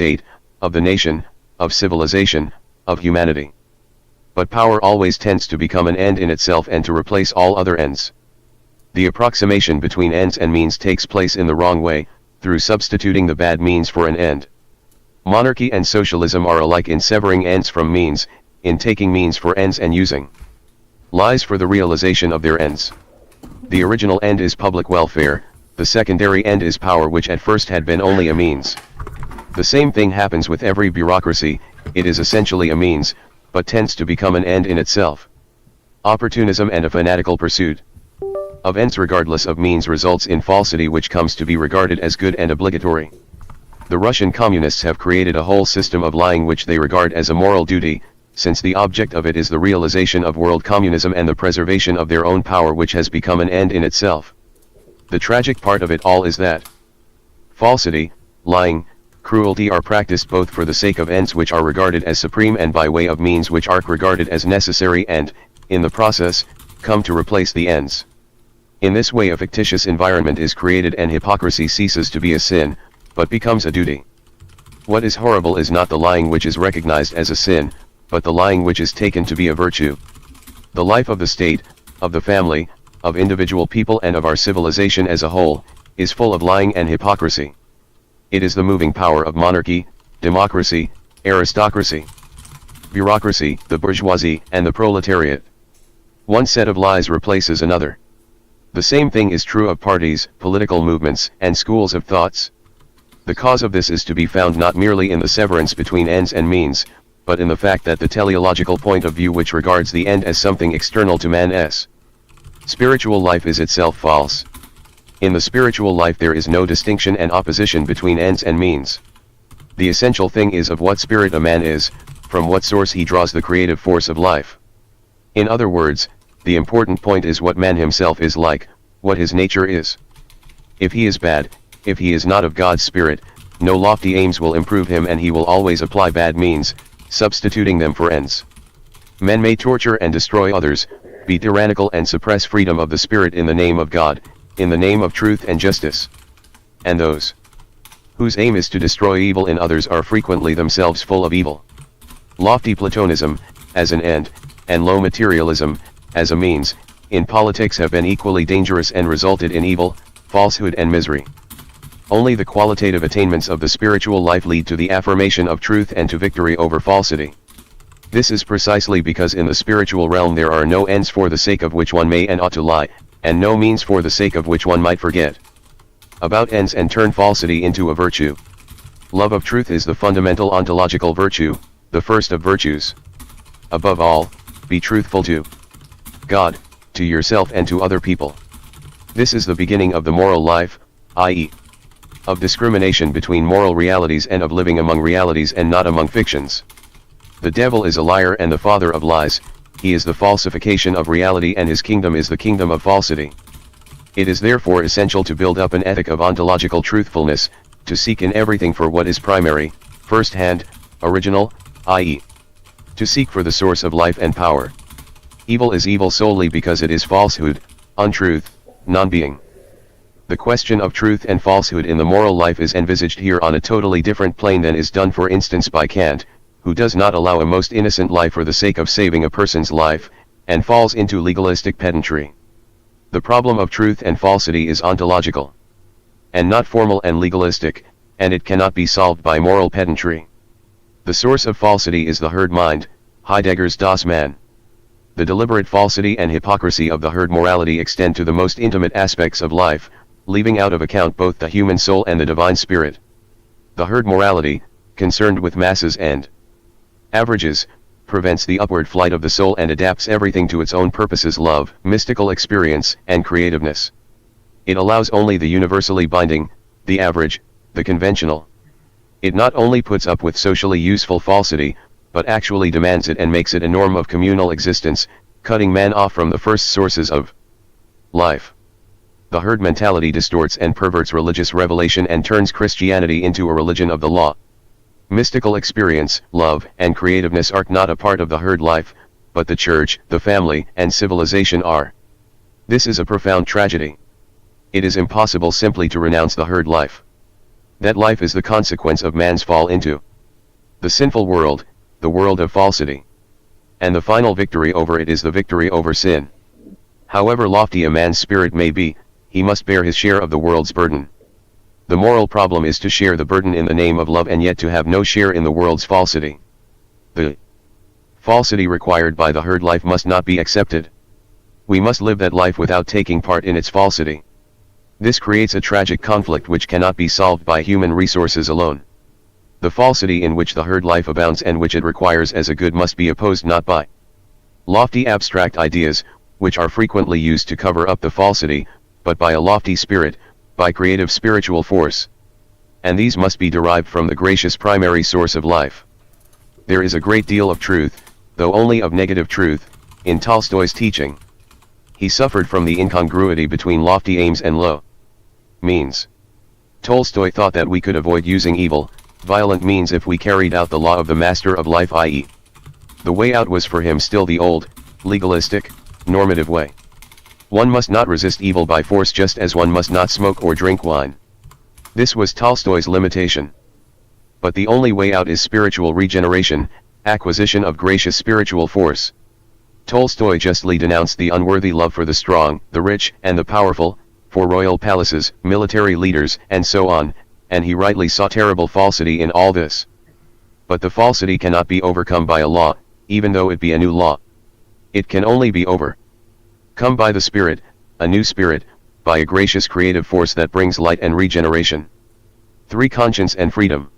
state, of the nation, of civilization, of humanity. But power always tends to become an end in itself and to replace all other ends. The approximation between ends and means takes place in the wrong way, through substituting the bad means for an end. Monarchy and socialism are alike in severing ends from means, in taking means for ends and using lies for the realization of their ends. The original end is public welfare, the secondary end is power, which at first had been only a means. The same thing happens with every bureaucracy, it is essentially a means, but tends to become an end in itself. Opportunism and a fanatical pursuit of ends regardless of means results in falsity, which comes to be regarded as good and obligatory. The Russian communists have created a whole system of lying which they regard as a moral duty, since the object of it is the realization of world communism and the preservation of their own power, which has become an end in itself. The tragic part of it all is that falsity, lying, cruelty are practiced both for the sake of ends which are regarded as supreme and by way of means which are regarded as necessary and, in the process, come to replace the ends. In this way a fictitious environment is created and hypocrisy ceases to be a sin, but becomes a duty. What is horrible is not the lying which is recognized as a sin, but the lying which is taken to be a virtue. The life of the state, of the family, of individual people and of our civilization as a whole, is full of lying and hypocrisy. It is the moving power of monarchy, democracy, aristocracy, bureaucracy, the bourgeoisie, and the proletariat. One set of lies replaces another. The same thing is true of parties, political movements, and schools of thoughts. The cause of this is to be found not merely in the severance between ends and means, but in the fact that the teleological point of view which regards the end as something external to man's spiritual life is itself false. In the spiritual life there is no distinction and opposition between ends and means. The essential thing is of what spirit a man is, from what source he draws the creative force of life. In other words, the important point is what man himself is like, what his nature is. If he is bad, if he is not of God's spirit, no lofty aims will improve him and he will always apply bad means, substituting them for ends. Men may torture and destroy others, be tyrannical and suppress freedom of the spirit in the name of God, in the name of truth and justice. And those whose aim is to destroy evil in others are frequently themselves full of evil. Lofty Platonism, as an end, and low materialism, as a means, in politics have been equally dangerous and resulted in evil, falsehood and misery. Only the qualitative attainments of the spiritual life lead to the affirmation of truth and to victory over falsity. This is precisely because in the spiritual realm there are no ends for the sake of which one may and ought to lie, and no means for the sake of which one might forget about ends and turn falsity into a virtue. Love of truth is the fundamental ontological virtue, the first of virtues. Above all, be truthful to God, to yourself and to other people. This is the beginning of the moral life, i.e., of discrimination between moral realities and of living among realities and not among fictions. The devil is a liar and the father of lies, he is the falsification of reality and his kingdom is the kingdom of falsity. It is therefore essential to build up an ethic of ontological truthfulness, to seek in everything for what is primary, first-hand, original, i.e., to seek for the source of life and power. Evil is evil solely because it is falsehood, untruth, non-being. The question of truth and falsehood in the moral life is envisaged here on a totally different plane than is done for instance by Kant, who does not allow a most innocent lie for the sake of saving a person's life, and falls into legalistic pedantry. The problem of truth and falsity is ontological, and not formal and legalistic, and it cannot be solved by moral pedantry. The source of falsity is the herd mind, Heidegger's Das Man. The deliberate falsity and hypocrisy of the herd morality extend to the most intimate aspects of life, leaving out of account both the human soul and the divine spirit. The herd morality, concerned with masses and averages, prevents the upward flight of the soul and adapts everything to its own purposes: love, mystical experience, and creativeness. It allows only the universally binding, the average, the conventional. It not only puts up with socially useful falsity, but actually demands it and makes it a norm of communal existence, cutting man off from the first sources of life. The herd mentality distorts and perverts religious revelation and turns Christianity into a religion of the law. Mystical experience, love, and creativeness are not a part of the herd life, but the church, the family, and civilization are. This is a profound tragedy. It is impossible simply to renounce the herd life. that life is the consequence of man's fall into the sinful world, the world of falsity. And the final victory over it is the victory over sin. However lofty a man's spirit may be, he must bear his share of the world's burden. The moral problem is to share the burden in the name of love and yet to have no share in the world's falsity. The falsity required by the herd life must not be accepted. We must live that life without taking part in its falsity. This creates a tragic conflict which cannot be solved by human resources alone. The falsity in which the herd life abounds and which it requires as a good must be opposed not by lofty abstract ideas, which are frequently used to cover up the falsity, but by a lofty spirit, by creative spiritual force. And these must be derived from the gracious primary source of life. There is a great deal of truth, though only of negative truth, in Tolstoy's teaching. He suffered from the incongruity between lofty aims and low means. Tolstoy thought that we could avoid using evil, violent means if we carried out the law of the master of life, i.e. the way out was for him still the old, legalistic, normative way. One must not resist evil by force just as one must not smoke or drink wine. This was Tolstoy's limitation. But the only way out is spiritual regeneration, acquisition of gracious spiritual force. Tolstoy justly denounced the unworthy love for the strong, the rich, and the powerful, for royal palaces, military leaders, and so on, and he rightly saw terrible falsity in all this. But the falsity cannot be overcome by a law, even though it be a new law. It can only be overcome by the Spirit, a new Spirit, by a gracious creative force that brings light and regeneration. 3. Conscience and freedom.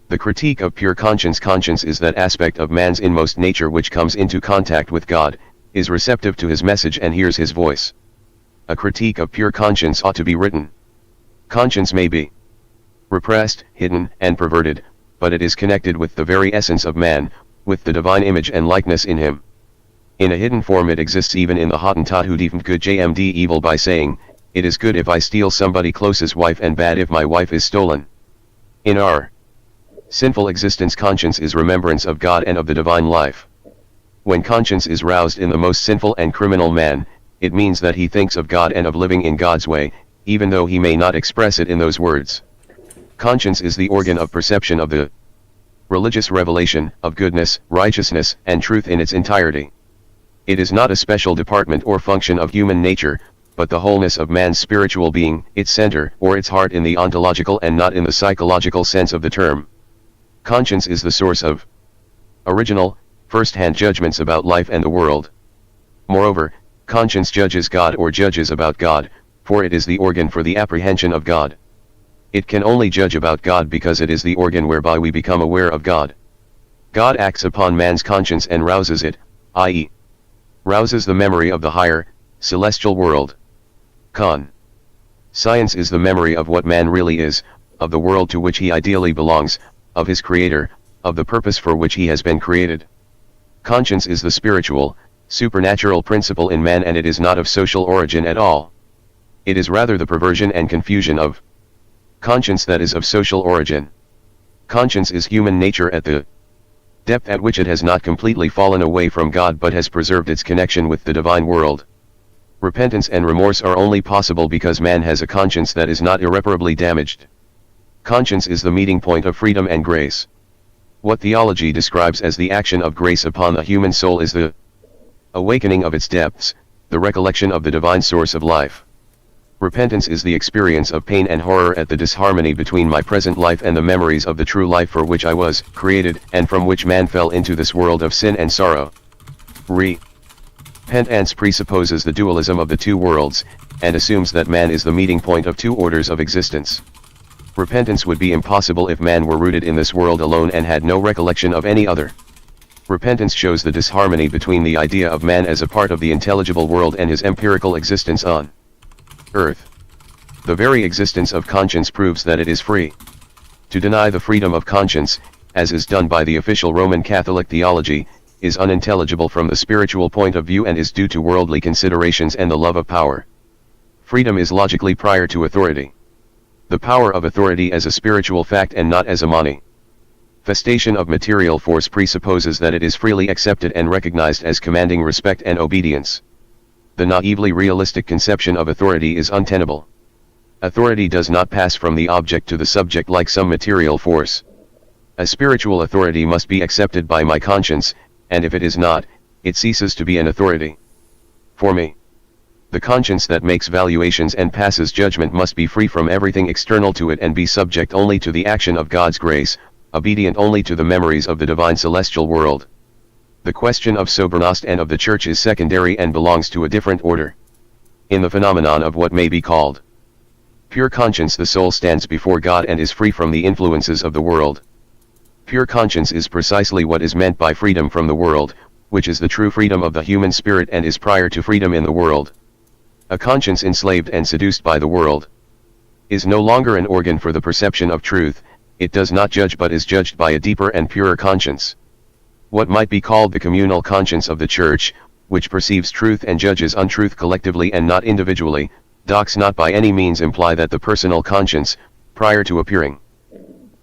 The critique of pure conscience. Conscience is that aspect of man's inmost nature which comes into contact with God, is receptive to his message and hears his voice. A critique of pure conscience ought to be written. Conscience may be repressed, hidden, and perverted, but it is connected with the very essence of man, with the divine image and likeness in him. In a hidden form it exists even in the Hottentot who deemed good jmd evil by saying, "It is good if I steal somebody close's wife and bad if my wife is stolen." In our sinful existence, conscience is remembrance of God and of the divine life. When conscience is roused in the most sinful and criminal man, it means that he thinks of God and of living in God's way, even though he may not express it in those words. Conscience is the organ of perception of the religious revelation, of goodness, righteousness, and truth in its entirety. It is not a special department or function of human nature, but the wholeness of man's spiritual being, its center, or its heart in the ontological and not in the psychological sense of the term. Conscience is the source of original, first-hand judgments about life and the world. Moreover, conscience judges God or judges about God, for it is the organ for the apprehension of God. It can only judge about God because it is the organ whereby we become aware of God. God acts upon man's conscience and rouses it, i.e., rouses the memory of the higher, celestial world. Science is the memory of what man really is, of the world to which he ideally belongs, of his Creator, of the purpose for which he has been created. Conscience is the spiritual, supernatural principle in man, and it is not of social origin at all. It is rather the perversion and confusion of conscience that is of social origin. Conscience is human nature at the depth at which it has not completely fallen away from God but has preserved its connection with the divine world. Repentance and remorse are only possible because man has a conscience that is not irreparably damaged. Conscience is the meeting point of freedom and grace. What theology describes as the action of grace upon the human soul is the awakening of its depths, the recollection of the divine source of life. Repentance is the experience of pain and horror at the disharmony between my present life and the memories of the true life for which I was created, and from which man fell into this world of sin and sorrow. Repentance presupposes the dualism of the two worlds, and assumes that man is the meeting point of two orders of existence. Repentance would be impossible if man were rooted in this world alone and had no recollection of any other. Repentance shows the disharmony between the idea of man as a part of the intelligible world and his empirical existence on earth. The very existence of conscience proves that it is free. To deny the freedom of conscience, as is done by the official Roman Catholic theology, is unintelligible from the spiritual point of view and is due to worldly considerations and the love of power. Freedom is logically prior to authority. The power of authority as a spiritual fact and not as a manifestation of material force presupposes that it is freely accepted and recognized as commanding respect and obedience. The naively realistic conception of authority is untenable. Authority does not pass from the object to the subject like some material force. A spiritual authority must be accepted by my conscience, and if it is not, it ceases to be an authority. For me, the conscience that makes valuations and passes judgment must be free from everything external to it and be subject only to the action of God's grace, obedient only to the memories of the divine celestial world. The question of sobernost and of the Church is secondary and belongs to a different order. In the phenomenon of what may be called pure conscience, the soul stands before God and is free from the influences of the world. Pure conscience is precisely what is meant by freedom from the world, which is the true freedom of the human spirit and is prior to freedom in the world. A conscience enslaved and seduced by the world is no longer an organ for the perception of truth. It does not judge but is judged by a deeper and purer conscience. What might be called the communal conscience of the Church, which perceives truth and judges untruth collectively and not individually, does not by any means imply that the personal conscience, prior to appearing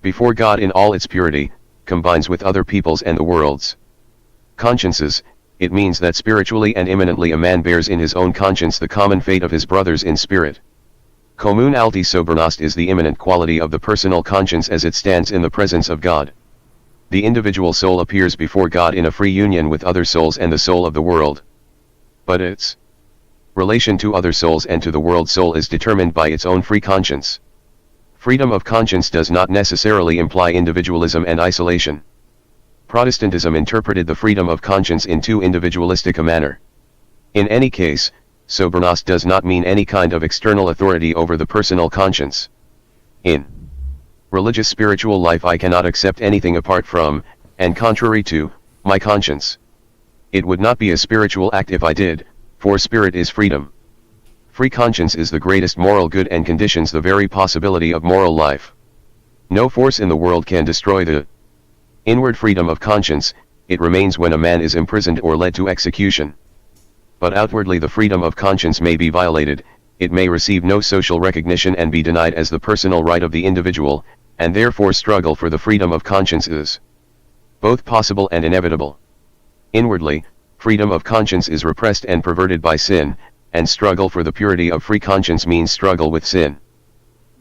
before God in all its purity, combines with other people's and the world's consciences. It means that spiritually and immanently a man bears in his own conscience the common fate of his brothers in spirit. Commun alti sobernost is the immanent quality of the personal conscience as it stands in the presence of God. The individual soul appears before God in a free union with other souls and the soul of the world. But its relation to other souls and to the world soul is determined by its own free conscience. Freedom of conscience does not necessarily imply individualism and isolation. Protestantism interpreted the freedom of conscience in too individualistic a manner. In any case, sobernost does not mean any kind of external authority over the personal conscience. In religious spiritual life I cannot accept anything apart from, and contrary to, my conscience. It would not be a spiritual act if I did, for spirit is freedom. Free conscience is the greatest moral good and conditions the very possibility of moral life. No force in the world can destroy the inward freedom of conscience. It remains when a man is imprisoned or led to execution. But outwardly the freedom of conscience may be violated, it may receive no social recognition and be denied as the personal right of the individual, and therefore struggle for the freedom of conscience is both possible and inevitable. Inwardly, freedom of conscience is repressed and perverted by sin, and struggle for the purity of free conscience means struggle with sin.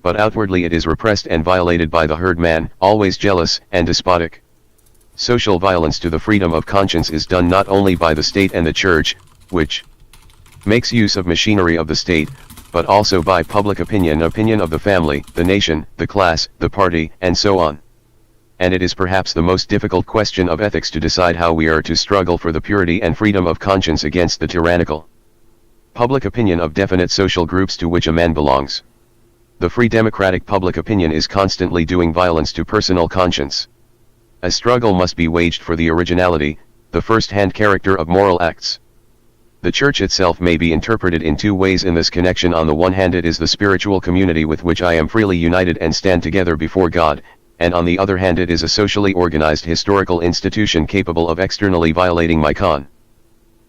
But outwardly it is repressed and violated by the herdman, always jealous and despotic. Social violence to the freedom of conscience is done not only by the state and the Church, which makes use of machinery of the state, but also by public opinion of the family, the nation, the class, the party, and so on. And it is perhaps the most difficult question of ethics to decide how we are to struggle for the purity and freedom of conscience against the tyrannical public opinion of definite social groups to which a man belongs. The free democratic public opinion is constantly doing violence to personal conscience. A struggle must be waged for the originality, the first-hand character of moral acts. The Church itself may be interpreted in two ways in this connection. On the one hand, it is the spiritual community with which I am freely united and stand together before God, and on the other hand it is a socially organized historical institution capable of externally violating my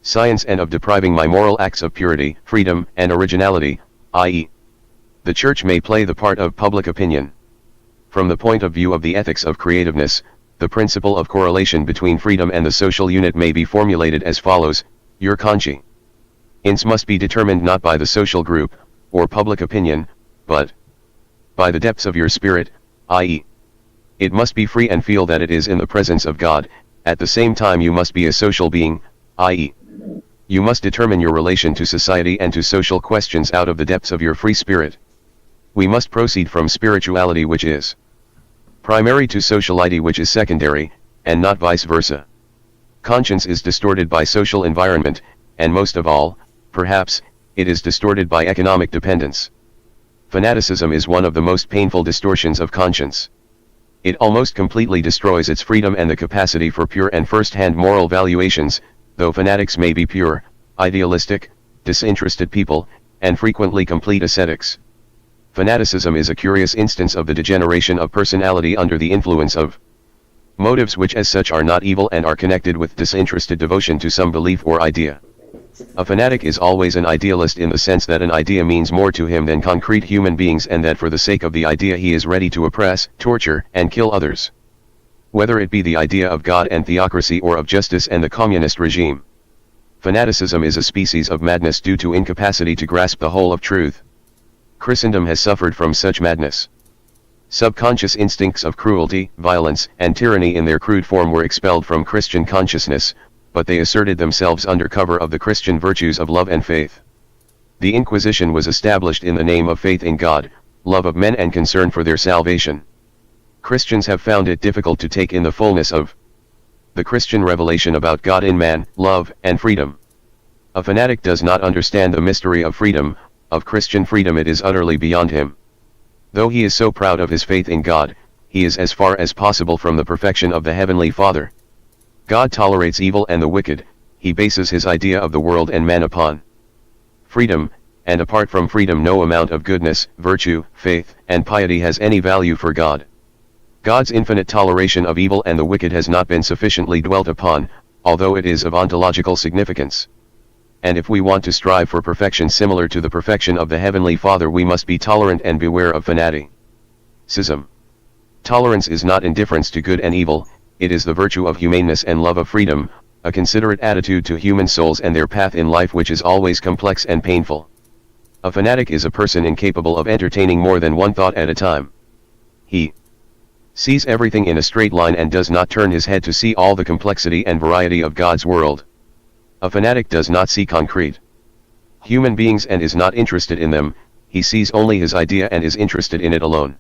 science and of depriving my moral acts of purity, freedom, and originality, i.e., the Church may play the part of public opinion. From the point of view of the ethics of creativeness, the principle of correlation between freedom and the social unit may be formulated as follows: your conscience must be determined not by the social group, or public opinion, but by the depths of your spirit, i.e., it must be free and feel that it is in the presence of God. At the same time you must be a social being, i.e., you must determine your relation to society and to social questions out of the depths of your free spirit. We must proceed from spirituality, which is primary, to sociality, which is secondary, and not vice versa. Conscience is distorted by social environment, and most of all, perhaps, it is distorted by economic dependence. Fanaticism is one of the most painful distortions of conscience. It almost completely destroys its freedom and the capacity for pure and first-hand moral valuations, though fanatics may be pure, idealistic, disinterested people, and frequently complete ascetics. Fanaticism is a curious instance of the degeneration of personality under the influence of motives which as such are not evil and are connected with disinterested devotion to some belief or idea. A fanatic is always an idealist in the sense that an idea means more to him than concrete human beings, and that for the sake of the idea he is ready to oppress, torture, and kill others. Whether it be the idea of God and theocracy or of justice and the communist regime. Fanaticism is a species of madness due to incapacity to grasp the whole of truth. Christendom has suffered from such madness. Subconscious instincts of cruelty, violence, and tyranny in their crude form were expelled from Christian consciousness, but they asserted themselves under cover of the Christian virtues of love and faith. The Inquisition was established in the name of faith in God, love of men and concern for their salvation. Christians have found it difficult to take in the fullness of the Christian revelation about God in man, love, and freedom. A fanatic does not understand the mystery of freedom, of Christian freedom. It is utterly beyond him. Though he is so proud of his faith in God, he is as far as possible from the perfection of the Heavenly Father. God tolerates evil and the wicked, he bases his idea of the world and man upon freedom, and apart from freedom no amount of goodness, virtue, faith, and piety has any value for God. God's infinite toleration of evil and the wicked has not been sufficiently dwelt upon, although it is of ontological significance. And if we want to strive for perfection similar to the perfection of the Heavenly Father, we must be tolerant and beware of fanaticism. Tolerance is not indifference to good and evil, it is the virtue of humaneness and love of freedom, a considerate attitude to human souls and their path in life which is always complex and painful. A fanatic is a person incapable of entertaining more than one thought at a time. He sees everything in a straight line and does not turn his head to see all the complexity and variety of God's world. A fanatic does not see concrete human beings and is not interested in them, he sees only his idea and is interested in it alone.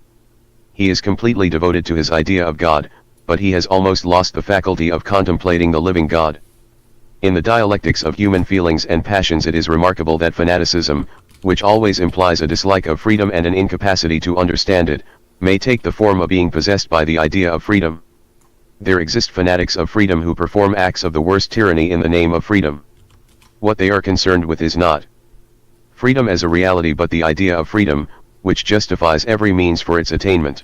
He is completely devoted to his idea of God, but he has almost lost the faculty of contemplating the living God. In the dialectics of human feelings and passions it is remarkable that fanaticism, which always implies a dislike of freedom and an incapacity to understand it, may take the form of being possessed by the idea of freedom. There exist fanatics of freedom who perform acts of the worst tyranny in the name of freedom. What they are concerned with is not freedom as a reality but the idea of freedom, which justifies every means for its attainment.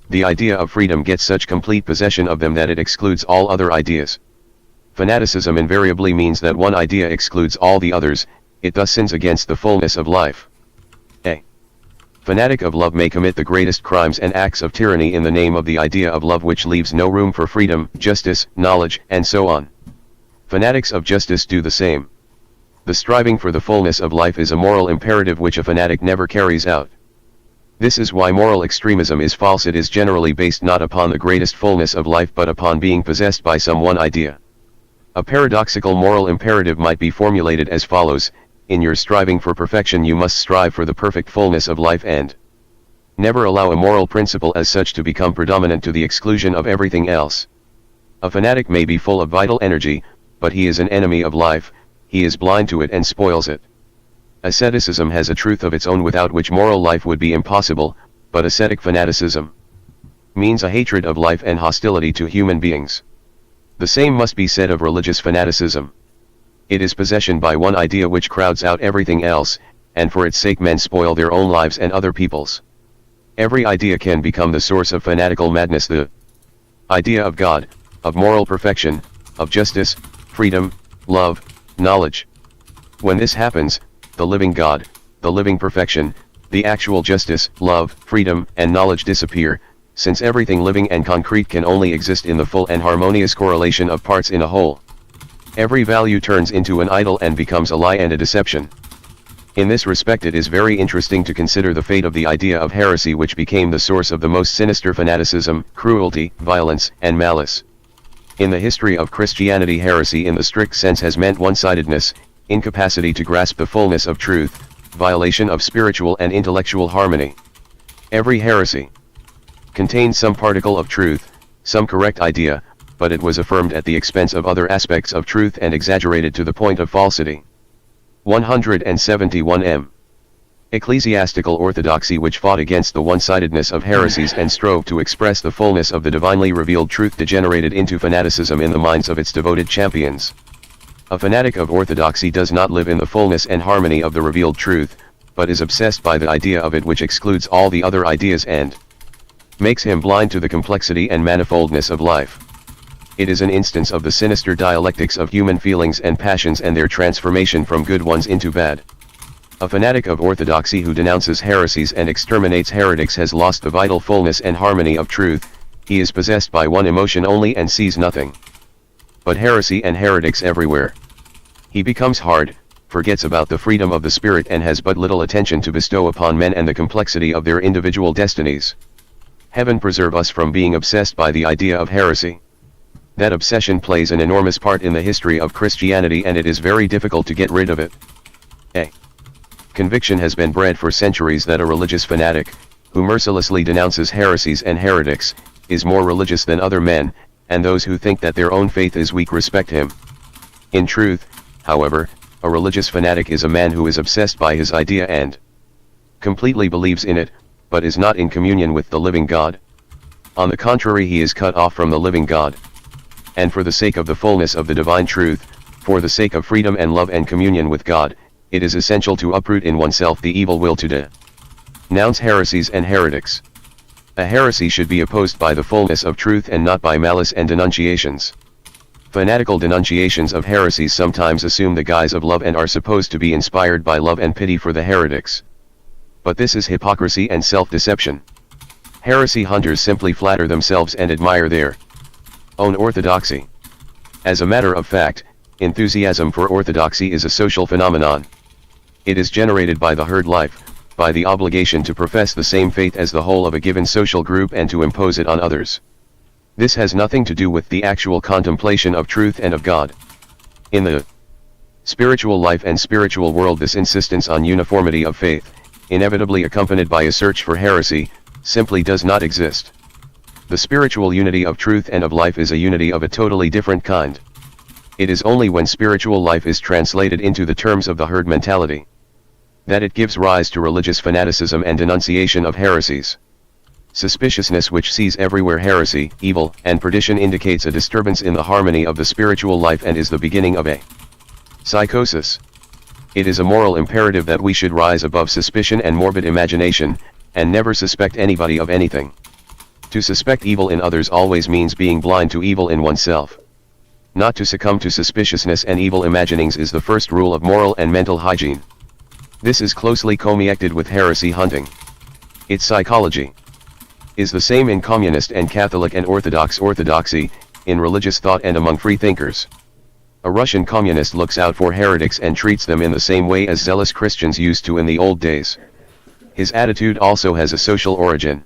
The idea of freedom gets such complete possession of them that it excludes all other ideas. Fanaticism invariably means that one idea excludes all the others, it thus sins against the fullness of life. A fanatic of love may commit the greatest crimes and acts of tyranny in the name of the idea of love which leaves no room for freedom, justice, knowledge, and so on. Fanatics of justice do the same. The striving for the fullness of life is a moral imperative which a fanatic never carries out. This is why moral extremism is false. It is generally based not upon the greatest fullness of life but upon being possessed by some one idea. A paradoxical moral imperative might be formulated as follows: in your striving for perfection you must strive for the perfect fullness of life and never allow a moral principle as such to become predominant to the exclusion of everything else. A fanatic may be full of vital energy, but he is an enemy of life, he is blind to it and spoils it. Asceticism has a truth of its own without which moral life would be impossible, but ascetic fanaticism means a hatred of life and hostility to human beings. The same must be said of religious fanaticism. It is possession by one idea which crowds out everything else, and for its sake men spoil their own lives and other people's. Every idea can become the source of fanatical madness: the idea of God, of moral perfection, of justice, freedom, love, knowledge. When this happens, the living God, the living perfection, the actual justice, love, freedom, and knowledge disappear, since everything living and concrete can only exist in the full and harmonious correlation of parts in a whole. Every value turns into an idol and becomes a lie and a deception. In this respect it is very interesting to consider the fate of the idea of heresy, which became the source of the most sinister fanaticism, cruelty, violence, and malice. In the history of Christianity, heresy in the strict sense has meant one-sidedness, incapacity to grasp the fullness of truth, violation of spiritual and intellectual harmony. Every heresy contains some particle of truth, some correct idea, but it was affirmed at the expense of other aspects of truth and exaggerated to the point of falsity. 171 m. Ecclesiastical orthodoxy, which fought against the one-sidedness of heresies and strove to express the fullness of the divinely revealed truth, degenerated into fanaticism in the minds of its devoted champions. A fanatic of orthodoxy does not live in the fullness and harmony of the revealed truth, but is obsessed by the idea of it which excludes all the other ideas and makes him blind to the complexity and manifoldness of life. It is an instance of the sinister dialectics of human feelings and passions and their transformation from good ones into bad. A fanatic of orthodoxy who denounces heresies and exterminates heretics has lost the vital fullness and harmony of truth. He is possessed by one emotion only and sees nothing but heresy and heretics everywhere. He becomes hard, forgets about the freedom of the spirit and has but little attention to bestow upon men and the complexity of their individual destinies. Heaven preserve us from being obsessed by the idea of heresy. That obsession plays an enormous part in the history of Christianity, and it is very difficult to get rid of it. A conviction has been bred for centuries that a religious fanatic, who mercilessly denounces heresies and heretics, is more religious than other men, and those who think that their own faith is weak respect him. In truth, however, a religious fanatic is a man who is obsessed by his idea and completely believes in it, but is not in communion with the living God. On the contrary, he is cut off from the living God. And for the sake of the fullness of the divine truth, for the sake of freedom and love and communion with God, it is essential to uproot in oneself the evil will to denounce heresies and heretics. A heresy should be opposed by the fullness of truth and not by malice and denunciations. Fanatical denunciations of heresies sometimes assume the guise of love and are supposed to be inspired by love and pity for the heretics. But this is hypocrisy and self-deception. Heresy hunters simply flatter themselves and admire their own orthodoxy. As a matter of fact, enthusiasm for orthodoxy is a social phenomenon. It is generated by the herd life, by the obligation to profess the same faith as the whole of a given social group and to impose it on others. This has nothing to do with the actual contemplation of truth and of God. In the spiritual life and spiritual world, this insistence on uniformity of faith, inevitably accompanied by a search for heresy, simply does not exist. The spiritual unity of truth and of life is a unity of a totally different kind. It is only when spiritual life is translated into the terms of the herd mentality that it gives rise to religious fanaticism and denunciation of heresies. Suspiciousness which sees everywhere heresy, evil, and perdition indicates a disturbance in the harmony of the spiritual life and is the beginning of a psychosis. It is a moral imperative that we should rise above suspicion and morbid imagination, and never suspect anybody of anything. To suspect evil in others always means being blind to evil in oneself. Not to succumb to suspiciousness and evil imaginings is the first rule of moral and mental hygiene. This is closely commiacted with heresy hunting. Its psychology is the same in communist and Catholic and Orthodox orthodoxy, in religious thought and among free thinkers. A Russian communist looks out for heretics and treats them in the same way as zealous Christians used to in the old days. His attitude also has a social origin.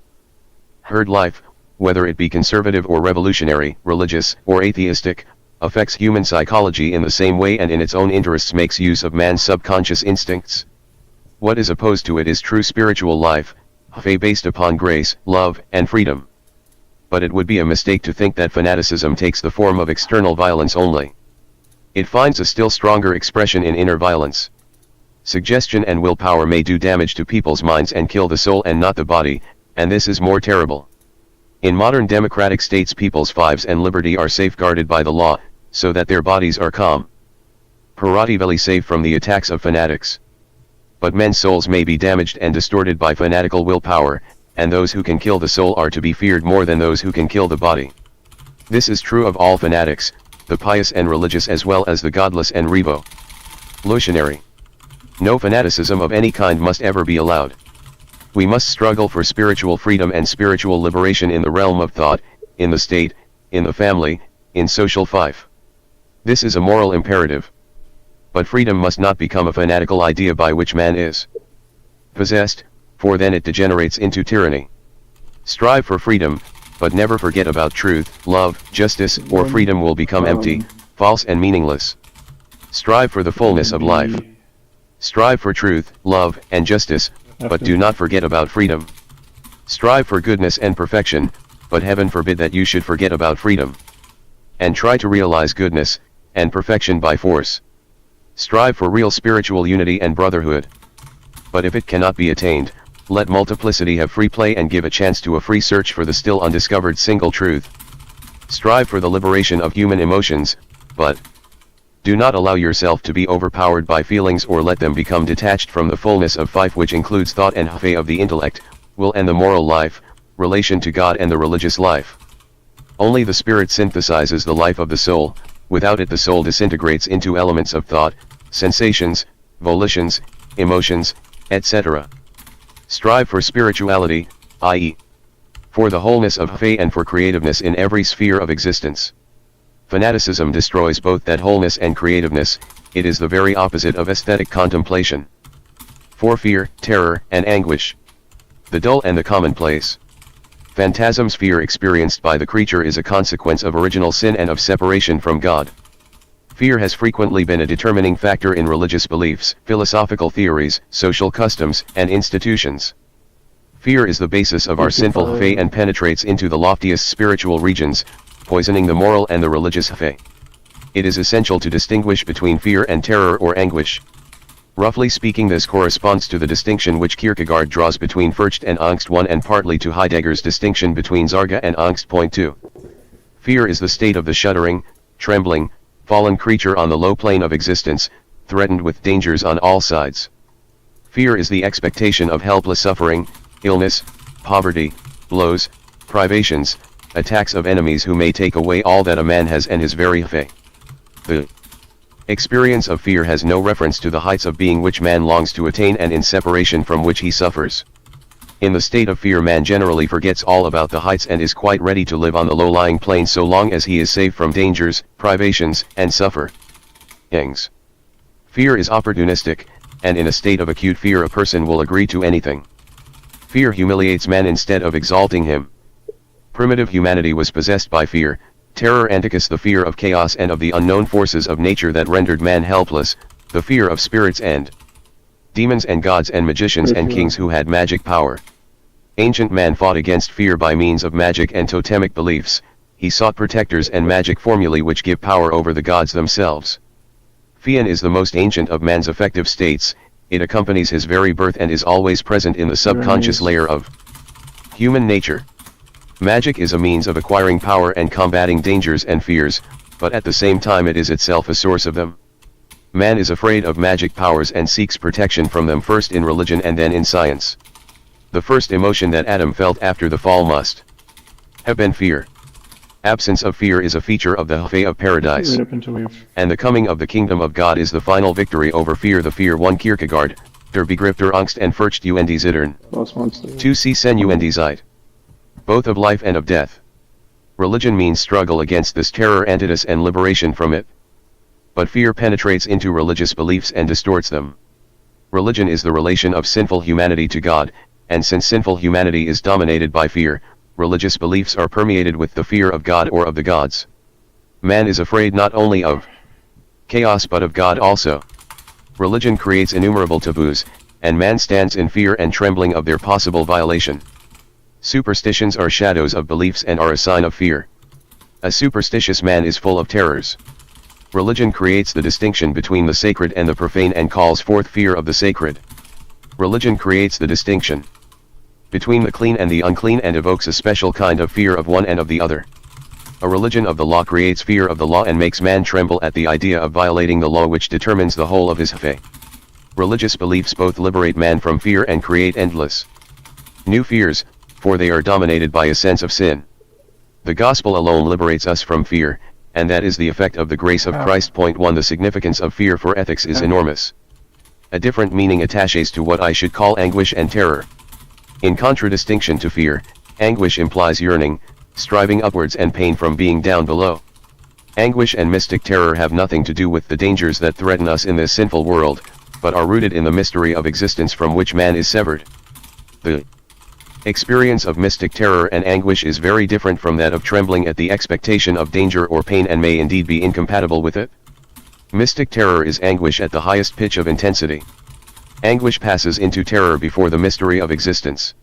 Herd life, whether it be conservative or revolutionary, religious or atheistic, affects human psychology in the same way and in its own interests makes use of man's subconscious instincts. What is opposed to it is true spiritual life, faith based upon grace, love, and freedom. But it would be a mistake to think that fanaticism takes the form of external violence only. It finds a still stronger expression in inner violence. Suggestion and willpower may do damage to people's minds and kill the soul and not the body, and this is more terrible. In modern democratic states, people's lives and liberty are safeguarded by the law, so that their bodies are comparatively safe from the attacks of fanatics. But men's souls may be damaged and distorted by fanatical willpower, and those who can kill the soul are to be feared more than those who can kill the body. This is true of all fanatics, the pious and religious as well as the godless and revolutionary. No fanaticism of any kind must ever be allowed. We must struggle for spiritual freedom and spiritual liberation in the realm of thought, in the state, in the family, in social life. This is a moral imperative. But freedom must not become a fanatical idea by which man is possessed, for then it degenerates into tyranny. Strive for freedom, but never forget about truth, love, justice, or freedom will become empty, false and meaningless. Strive for the fullness of life. Strive for truth, love, and justice, but do not forget about freedom. Strive for goodness and perfection, but heaven forbid that you should forget about freedom. And try to realize goodness and perfection by force. Strive for real spiritual unity and brotherhood. But if it cannot be attained, let multiplicity have free play and give a chance to a free search for the still undiscovered single truth. Strive for the liberation of human emotions, but do not allow yourself to be overpowered by feelings or let them become detached from the fullness of life, which includes thought and faith of the intellect, will and the moral life, relation to God and the religious life. Only the spirit synthesizes the life of the soul. Without it the soul disintegrates into elements of thought, sensations, volitions, emotions, etc. Strive for spirituality, i.e., for the wholeness of faith and for creativeness in every sphere of existence. Fanaticism destroys both that wholeness and creativeness, it is the very opposite of aesthetic contemplation. For fear, terror, and anguish. The dull and the commonplace. Phantasms. Fear experienced by the creature is a consequence of original sin and of separation from God. Fear has frequently been a determining factor in religious beliefs, philosophical theories, social customs, and institutions. Fear is the basis of our sinful faith and penetrates into the loftiest spiritual regions, poisoning the moral and the religious faith. It is essential to distinguish between fear and terror or anguish. Roughly speaking, this corresponds to the distinction which Kierkegaard draws between Furcht and Angst 1 and partly to Heidegger's distinction between Sorge and Angst. Point 2. Fear is the state of the shuddering, trembling, fallen creature on the low plane of existence, threatened with dangers on all sides. Fear is the expectation of helpless suffering, illness, poverty, blows, privations, attacks of enemies who may take away all that a man has and his very faith. The experience of fear has no reference to the heights of being which man longs to attain and in separation from which he suffers. In the state of fear, man generally forgets all about the heights and is quite ready to live on the low-lying plane so long as he is safe from dangers, privations, and sufferings. Fear is opportunistic, and in a state of acute fear a person will agree to anything. Fear humiliates man instead of exalting him. Primitive humanity was possessed by fear, terror anticus, the fear of chaos and of the unknown forces of nature that rendered man helpless, the fear of spirits and demons and gods and magicians and kings who had magic power. Ancient man fought against fear by means of magic and totemic beliefs, he sought protectors and magic formulae which give power over the gods themselves. Fian is the most ancient of man's affective states, it accompanies his very birth and is always present in the subconscious layer of human nature. Magic is a means of acquiring power and combating dangers and fears, but at the same time it is itself a source of them. Man is afraid of magic powers and seeks protection from them first in religion and then in science. The first emotion that Adam felt after the fall must have been fear. Absence of fear is a feature of the Fae of paradise, and the coming of the kingdom of God is the final victory over fear. The fear 1 Kierkegaard, der Begriff der Angst and Furcht und Zittern. 2 Sie Sen und Zeit. Both of life and of death. Religion means struggle against this terror antidote and liberation from it. But fear penetrates into religious beliefs and distorts them. Religion is the relation of sinful humanity to God, and since sinful humanity is dominated by fear, religious beliefs are permeated with the fear of God or of the gods. Man is afraid not only of chaos but of God also. Religion creates innumerable taboos, and man stands in fear and trembling of their possible violation. Superstitions are shadows of beliefs and are a sign of fear. A superstitious man is full of terrors. Religion creates the distinction between the sacred and the profane and calls forth fear of the sacred. Religion creates the distinction between the clean and the unclean and evokes a special kind of fear of one and of the other. A religion of the law creates fear of the law and makes man tremble at the idea of violating the law which determines the whole of his faith. Religious beliefs both liberate man from fear and create endless new fears, for they are dominated by a sense of sin. The gospel alone liberates us from fear, and that is the effect of the grace of Christ. Point 1 The significance of fear for ethics is enormous. A different meaning attaches to what I should call anguish and terror. In contradistinction to fear, anguish implies yearning, striving upwards and pain from being down below. Anguish and mystic terror have nothing to do with the dangers that threaten us in this sinful world, but are rooted in the mystery of existence from which man is severed. The experience of mystic terror and anguish is very different from that of trembling at the expectation of danger or pain and may indeed be incompatible with it. Mystic terror is anguish at the highest pitch of intensity. Anguish passes into terror before the mystery of existence.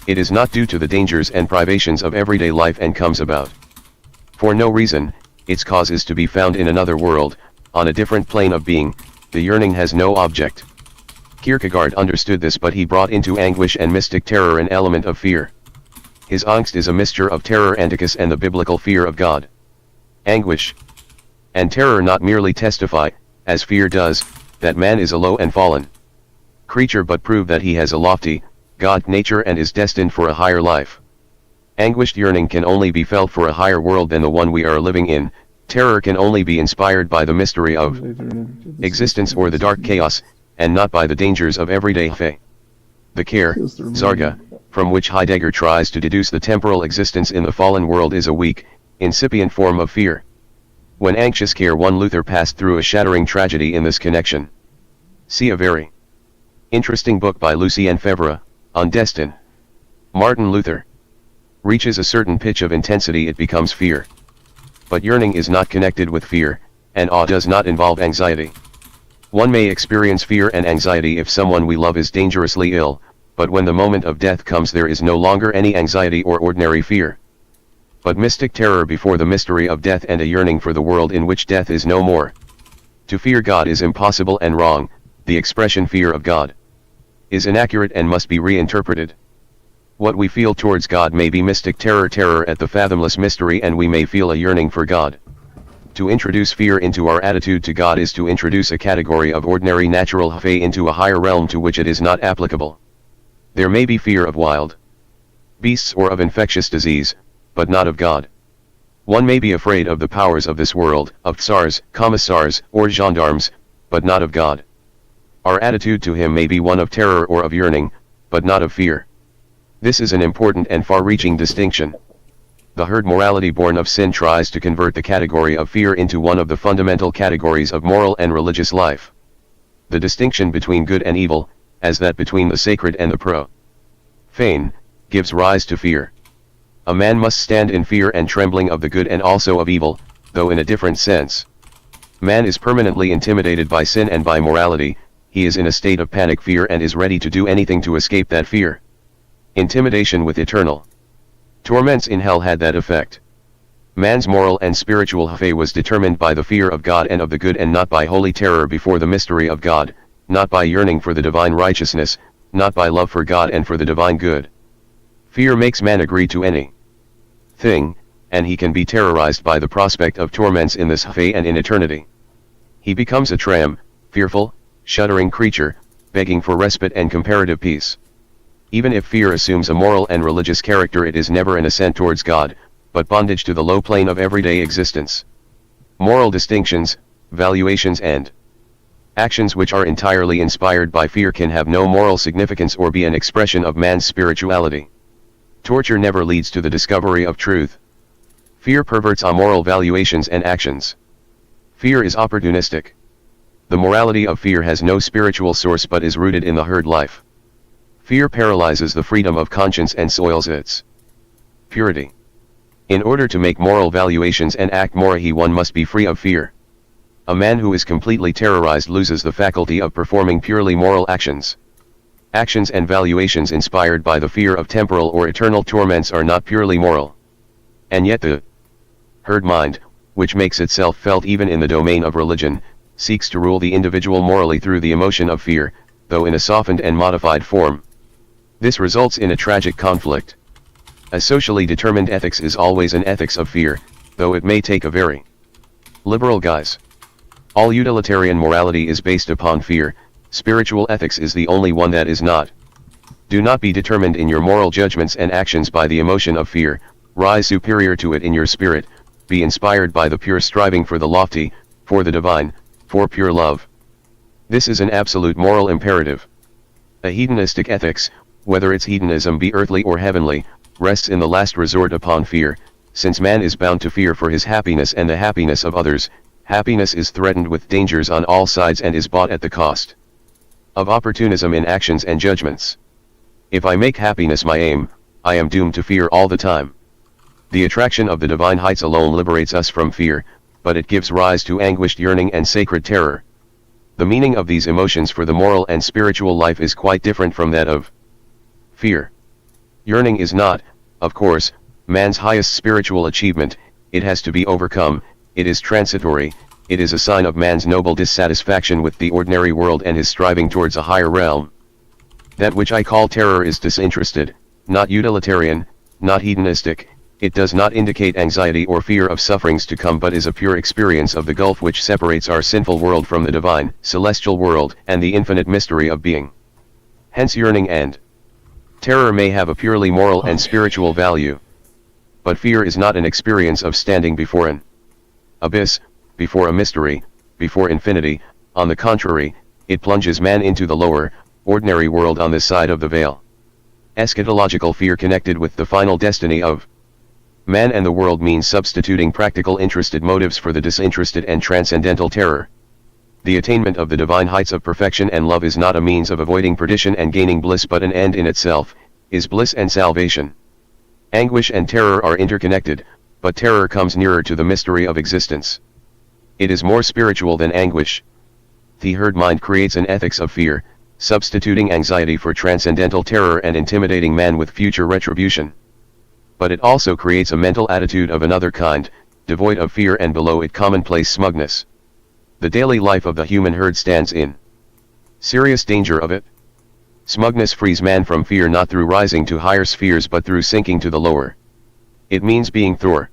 It is not due to the dangers and privations of everyday life and comes about for no reason, its cause is to be found in another world, on a different plane of being, the yearning has no object. Kierkegaard understood this, but he brought into anguish and mystic terror an element of fear. His angst is a mixture of terror anticus and the biblical fear of God. Anguish and terror not merely testify, as fear does, that man is a low and fallen creature but prove that he has a lofty, God nature and is destined for a higher life. Anguished yearning can only be felt for a higher world than the one we are living in, terror can only be inspired by the mystery of existence or the dark chaos, and not by the dangers of everyday faith. The care, Sorge, from which Heidegger tries to deduce the temporal existence in the fallen world is a weak, incipient form of fear. When anxious care one Luther passed through a shattering tragedy in this connection. See a very interesting book by Lucien Febvre, on Destin. Martin Luther reaches a certain pitch of intensity, it becomes fear. But yearning is not connected with fear, and awe does not involve anxiety. One may experience fear and anxiety if someone we love is dangerously ill, but when the moment of death comes there is no longer any anxiety or ordinary fear. But mystic terror before the mystery of death and a yearning for the world in which death is no more. To fear God is impossible and wrong. The expression fear of God is inaccurate and must be reinterpreted. What we feel towards God may be mystic terror, terror at the fathomless mystery, and we may feel a yearning for God. To introduce fear into our attitude to God is to introduce a category of ordinary natural faith into a higher realm to which it is not applicable. There may be fear of wild beasts or of infectious disease, but not of God. One may be afraid of the powers of this world, of tsars, commissars, or gendarmes, but not of God. Our attitude to him may be one of terror or of yearning, but not of fear. This is an important and far-reaching distinction. The herd morality born of sin tries to convert the category of fear into one of the fundamental categories of moral and religious life. The distinction between good and evil, as that between the sacred and the profane, gives rise to fear. A man must stand in fear and trembling of the good and also of evil, though in a different sense. Man is permanently intimidated by sin and by morality. He is in a state of panic fear and is ready to do anything to escape that fear. Intimidation with eternal torments in hell had that effect. Man's moral and spiritual faith was determined by the fear of God and of the good, and not by holy terror before the mystery of God, not by yearning for the divine righteousness, not by love for God and for the divine good. Fear makes man agree to any thing, and he can be terrorized by the prospect of torments in this faith and in eternity. He becomes a fearful, shuddering creature, begging for respite and comparative peace. Even if fear assumes a moral and religious character, it is never an ascent towards God, but bondage to the low plane of everyday existence. Moral distinctions, valuations and actions which are entirely inspired by fear can have no moral significance or be an expression of man's spirituality. Torture never leads to the discovery of truth. Fear perverts our moral valuations and actions. Fear is opportunistic. The morality of fear has no spiritual source but is rooted in the herd life. Fear paralyzes the freedom of conscience and soils its purity. In order to make moral valuations and act morally, one must be free of fear. A man who is completely terrorized loses the faculty of performing purely moral actions. Actions and valuations inspired by the fear of temporal or eternal torments are not purely moral. And yet the herd mind, which makes itself felt even in the domain of religion, seeks to rule the individual morally through the emotion of fear, though in a softened and modified form. This results in a tragic conflict. A socially determined ethics is always an ethics of fear, though it may take a very liberal guise. All utilitarian morality is based upon fear. Spiritual ethics is the only one that is not. Do not be determined in your moral judgments and actions by the emotion of fear. Rise superior to it in your spirit. Be inspired by the pure striving for the lofty, for the divine, for pure love. This is an absolute moral imperative. A hedonistic ethics, whether its hedonism be earthly or heavenly, rests in the last resort upon fear. Since man is bound to fear for his happiness and the happiness of others, happiness is threatened with dangers on all sides and is bought at the cost of opportunism in actions and judgments. If I make happiness my aim, I am doomed to fear all the time. The attraction of the divine heights alone liberates us from fear, but it gives rise to anguished yearning and sacred terror. The meaning of these emotions for the moral and spiritual life is quite different from that of fear. Yearning is not, of course, man's highest spiritual achievement. It has to be overcome. It is transitory. It is a sign of man's noble dissatisfaction with the ordinary world and his striving towards a higher realm. That which I call terror is disinterested, not utilitarian, not hedonistic. It does not indicate anxiety or fear of sufferings to come, but is a pure experience of the gulf which separates our sinful world from the divine, celestial world and the infinite mystery of being. Hence yearning and terror may have a purely moral and spiritual value. But fear is not an experience of standing before an abyss, before a mystery, before infinity. On the contrary, it plunges man into the lower, ordinary world on this side of the veil. Eschatological fear connected with the final destiny of Man and the world means substituting practical interested motives for the disinterested and transcendental terror. The attainment of the divine heights of perfection and love is not a means of avoiding perdition and gaining bliss, but an end in itself, is bliss and salvation. Anguish and terror are interconnected, but terror comes nearer to the mystery of existence. It is more spiritual than anguish. The herd mind creates an ethics of fear, substituting anxiety for transcendental terror and intimidating man with future retribution. But it also creates a mental attitude of another kind, devoid of fear and below it commonplace smugness. The daily life of the human herd stands in serious danger of it. Smugness frees man from fear not through rising to higher spheres but through sinking to the lower. It means being thoroughly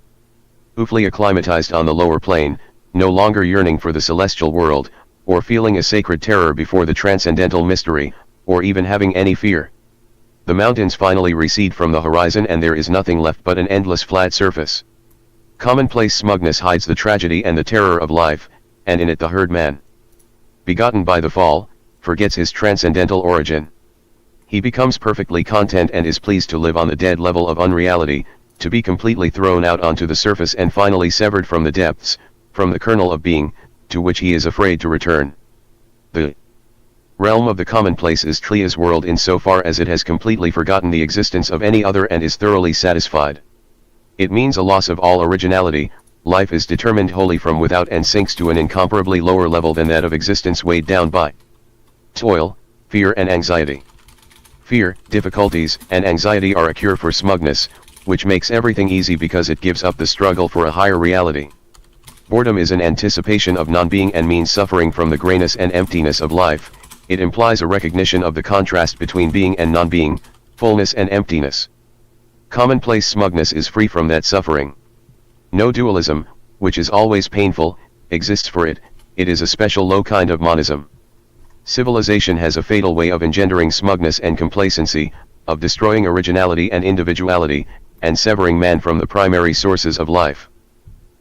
acclimatized on the lower plane, no longer yearning for the celestial world, or feeling a sacred terror before the transcendental mystery, or even having any fear. The mountains finally recede from the horizon and there is nothing left but an endless flat surface. Commonplace smugness hides the tragedy and the terror of life, and in it the herd man, begotten by the fall, forgets his transcendental origin. He becomes perfectly content and is pleased to live on the dead level of unreality, to be completely thrown out onto the surface and finally severed from the depths, from the kernel of being, to which he is afraid to return. The realm of the commonplace is Tlia's world insofar as it has completely forgotten the existence of any other and is thoroughly satisfied. It means a loss of all originality. Life is determined wholly from without and sinks to an incomparably lower level than that of existence, weighed down by toil, fear and anxiety. Fear, difficulties, and anxiety are a cure for smugness, which makes everything easy because it gives up the struggle for a higher reality. Boredom is an anticipation of non-being and means suffering from the grayness and emptiness of life. It implies a recognition of the contrast between being and non-being, fullness and emptiness. Commonplace smugness is free from that suffering. No dualism, which is always painful, exists for it. It is a special low kind of monism. Civilization has a fatal way of engendering smugness and complacency, of destroying originality and individuality, and severing man from the primary sources of life.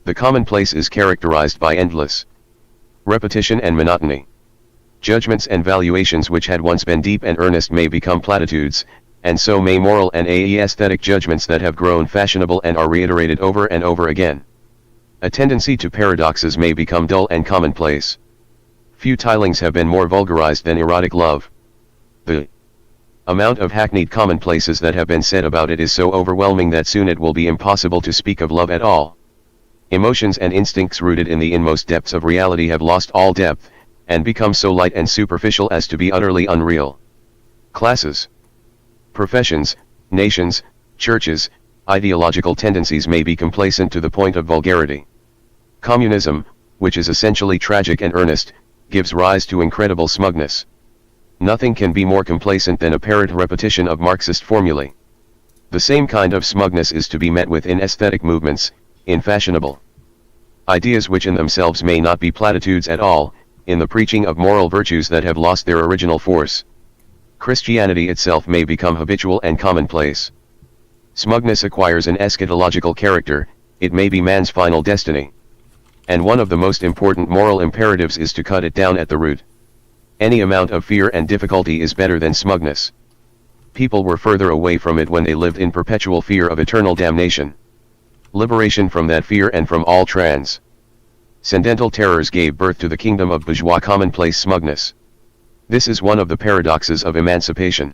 The commonplace is characterized by endless repetition and monotony. Judgments and valuations which had once been deep and earnest may become platitudes, and so may moral and aesthetic judgments that have grown fashionable and are reiterated over and over again. A tendency to paradoxes may become dull and commonplace. Few tilings have been more vulgarized than erotic love. The amount of hackneyed commonplaces that have been said about it is so overwhelming that soon it will be impossible to speak of love at all. Emotions and instincts rooted in the inmost depths of reality have lost all depth, and become so light and superficial as to be utterly unreal. Classes, professions, nations, churches, ideological tendencies may be complacent to the point of vulgarity. Communism, which is essentially tragic and earnest, gives rise to incredible smugness. Nothing can be more complacent than a parrot repetition of Marxist formulae. The same kind of smugness is to be met with in aesthetic movements, in fashionable ideas which in themselves may not be platitudes at all, in the preaching of moral virtues that have lost their original force. Christianity itself may become habitual and commonplace. Smugness acquires an eschatological character, it may be man's final destiny. And one of the most important moral imperatives is to cut it down at the root. Any amount of fear and difficulty is better than smugness. People were further away from it when they lived in perpetual fear of eternal damnation. Liberation from that fear and from all transcendental terrors gave birth to the kingdom of bourgeois commonplace smugness. This is one of the paradoxes of emancipation.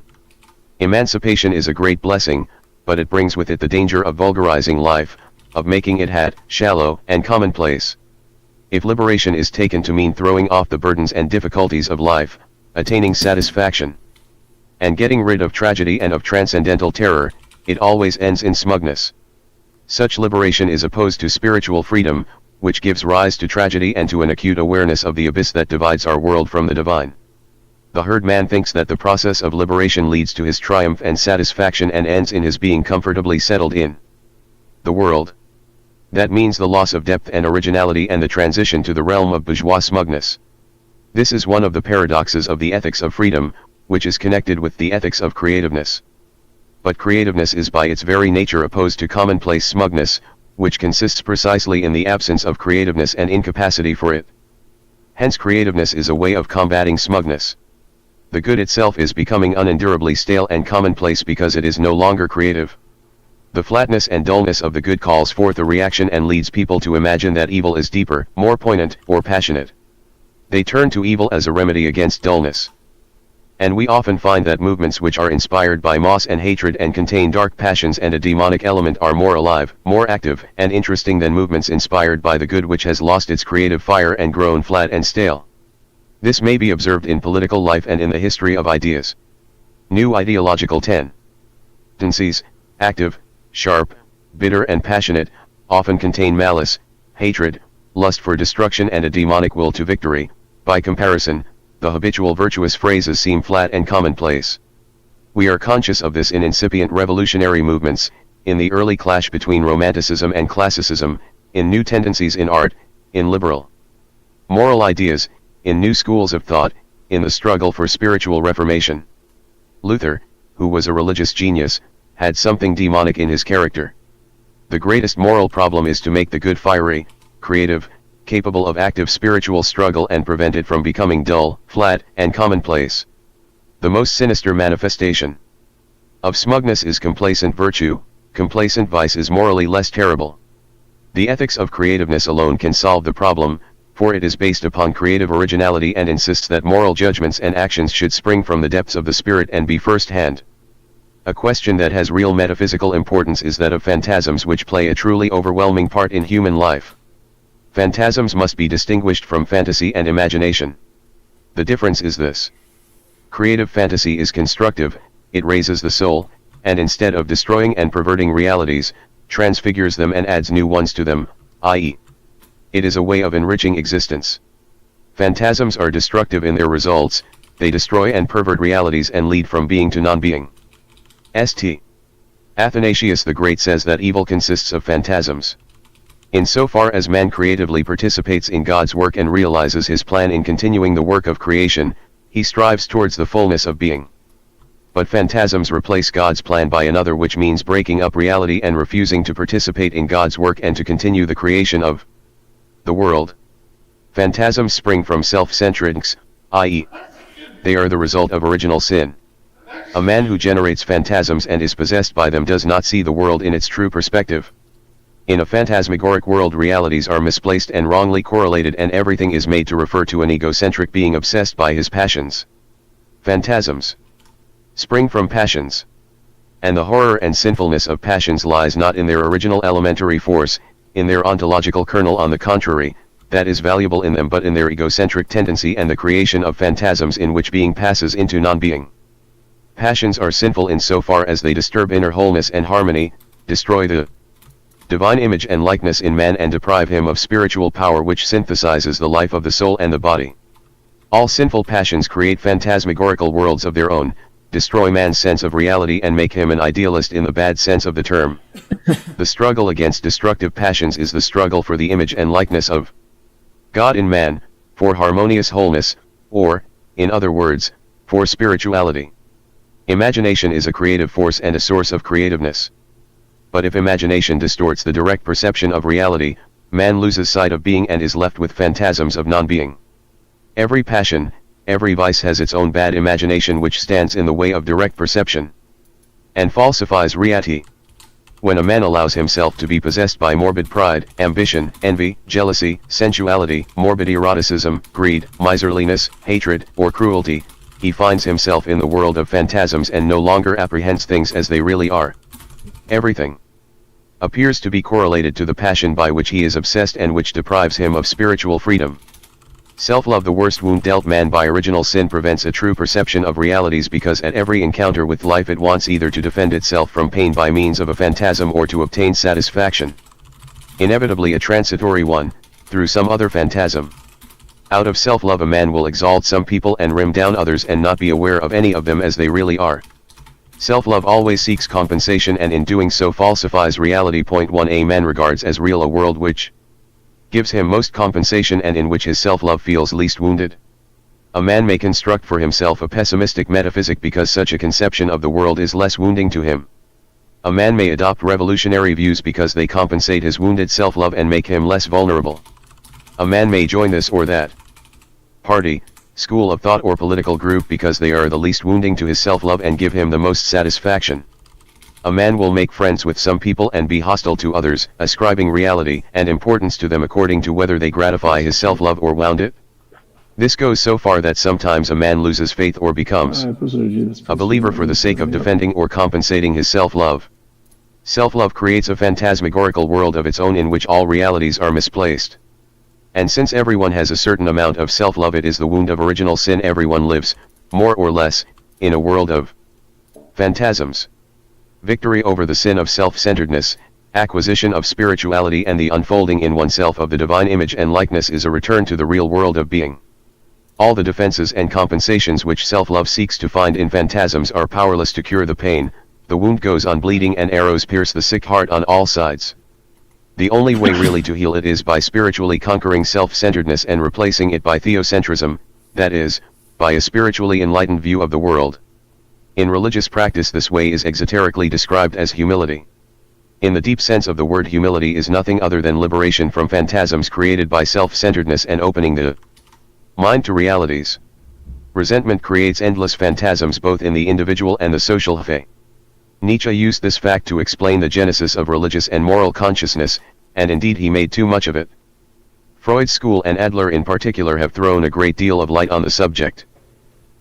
Emancipation is a great blessing, but it brings with it the danger of vulgarizing life, of making it shallow and commonplace. If liberation is taken to mean throwing off the burdens and difficulties of life, attaining satisfaction, and getting rid of tragedy and of transcendental terror, it always ends in smugness. Such liberation is opposed to spiritual freedom, which gives rise to tragedy and to an acute awareness of the abyss that divides our world from the divine. The herd man thinks that the process of liberation leads to his triumph and satisfaction and ends in his being comfortably settled in the world. That means the loss of depth and originality and the transition to the realm of bourgeois smugness. This is one of the paradoxes of the ethics of freedom, which is connected with the ethics of creativeness. But creativeness is by its very nature opposed to commonplace smugness, which consists precisely in the absence of creativeness and incapacity for it. Hence creativeness is a way of combating smugness. The good itself is becoming unendurably stale and commonplace because it is no longer creative. The flatness and dullness of the good calls forth a reaction and leads people to imagine that evil is deeper, more poignant, or passionate. They turn to evil as a remedy against dullness. And we often find that movements which are inspired by moss and hatred and contain dark passions and a demonic element are more alive, more active, and interesting than movements inspired by the good which has lost its creative fire and grown flat and stale. This may be observed in political life and in the history of ideas. New ideological tendencies, active, sharp, bitter and passionate, often contain malice, hatred, lust for destruction and a demonic will to victory. By comparison, the habitual virtuous phrases seem flat and commonplace. We are conscious of this in incipient revolutionary movements, in the early clash between Romanticism and Classicism, in new tendencies in art, in liberal moral ideas, in new schools of thought, in the struggle for spiritual reformation. Luther, who was a religious genius, had something demonic in his character. The greatest moral problem is to make the good fiery, creative, capable of active spiritual struggle and prevent it from becoming dull, flat, and commonplace. The most sinister manifestation of smugness is complacent virtue. Complacent vice is morally less terrible. The ethics of creativeness alone can solve the problem, for it is based upon creative originality and insists that moral judgments and actions should spring from the depths of the spirit and be first-hand. A question that has real metaphysical importance is that of phantasms, which play a truly overwhelming part in human life. Phantasms must be distinguished from fantasy and imagination. The difference is this. Creative fantasy is constructive, it raises the soul, and instead of destroying and perverting realities, transfigures them and adds new ones to them, i.e., it is a way of enriching existence. Phantasms are destructive in their results, they destroy and pervert realities and lead from being to non-being. St. Athanasius the Great says that evil consists of phantasms. Insofar as man creatively participates in God's work and realizes his plan in continuing the work of creation, he strives towards the fullness of being. But phantasms replace God's plan by another, which means breaking up reality and refusing to participate in God's work and to continue the creation of the world. Phantasms spring from self-centeredness, i.e., they are the result of original sin. A man who generates phantasms and is possessed by them does not see the world in its true perspective. In a phantasmagoric world, realities are misplaced and wrongly correlated, and everything is made to refer to an egocentric being obsessed by his passions. Phantasms spring from passions. And the horror and sinfulness of passions lies not in their original elementary force, in their ontological kernel on the contrary, that is valuable in them, but in their egocentric tendency and the creation of phantasms in which being passes into non-being. Passions are sinful in so far as they disturb inner wholeness and harmony, destroy the divine image and likeness in man, and deprive him of spiritual power which synthesizes the life of the soul and the body. All sinful passions create phantasmagorical worlds of their own, destroy man's sense of reality and make him an idealist in the bad sense of the term. The struggle against destructive passions is the struggle for the image and likeness of God in man, for harmonious wholeness, or, in other words, for spirituality. Imagination is a creative force and a source of creativeness. But if imagination distorts the direct perception of reality, man loses sight of being and is left with phantasms of non-being. Every passion, every vice has its own bad imagination which stands in the way of direct perception and falsifies reality. When a man allows himself to be possessed by morbid pride, ambition, envy, jealousy, sensuality, morbid eroticism, greed, miserliness, hatred, or cruelty, he finds himself in the world of phantasms and no longer apprehends things as they really are. Everything appears to be correlated to the passion by which he is obsessed and which deprives him of spiritual freedom. Self-love, the worst wound dealt man by original sin, prevents a true perception of realities, because at every encounter with life it wants either to defend itself from pain by means of a phantasm or to obtain satisfaction, inevitably a transitory one, through some other phantasm. Out of self-love a man will exalt some people and rim down others and not be aware of any of them as they really are. Self-love always seeks compensation, and in doing so falsifies reality. 1. A man regards as real a world which gives him most compensation and in which his self-love feels least wounded. A man may construct for himself a pessimistic metaphysic because such a conception of the world is less wounding to him. A man may adopt revolutionary views because they compensate his wounded self-love and make him less vulnerable. A man may join this or that party, school of thought or political group because they are the least wounding to his self-love and give him the most satisfaction. A man will make friends with some people and be hostile to others, ascribing reality and importance to them according to whether they gratify his self-love or wound it. This goes so far that sometimes a man loses faith or becomes a believer for the sake of defending or compensating his self-love. Self-love creates a phantasmagorical world of its own in which all realities are misplaced. And since everyone has a certain amount of self-love, it is the wound of original sin. Everyone lives, more or less, in a world of phantasms. Victory over the sin of self-centeredness, acquisition of spirituality and the unfolding in oneself of the divine image and likeness is a return to the real world of being. All the defenses and compensations which self-love seeks to find in phantasms are powerless to cure the pain. The wound goes on bleeding and arrows pierce the sick heart on all sides. The only way really to heal it is by spiritually conquering self-centeredness and replacing it by theocentrism, that is, by a spiritually enlightened view of the world. In religious practice, this way is exoterically described as humility. In the deep sense of the word, humility is nothing other than liberation from phantasms created by self-centeredness and opening the mind to realities. Resentment creates endless phantasms both in the individual and the social sphere. Nietzsche used this fact to explain the genesis of religious and moral consciousness, and indeed he made too much of it. Freud's school and Adler in particular have thrown a great deal of light on the subject.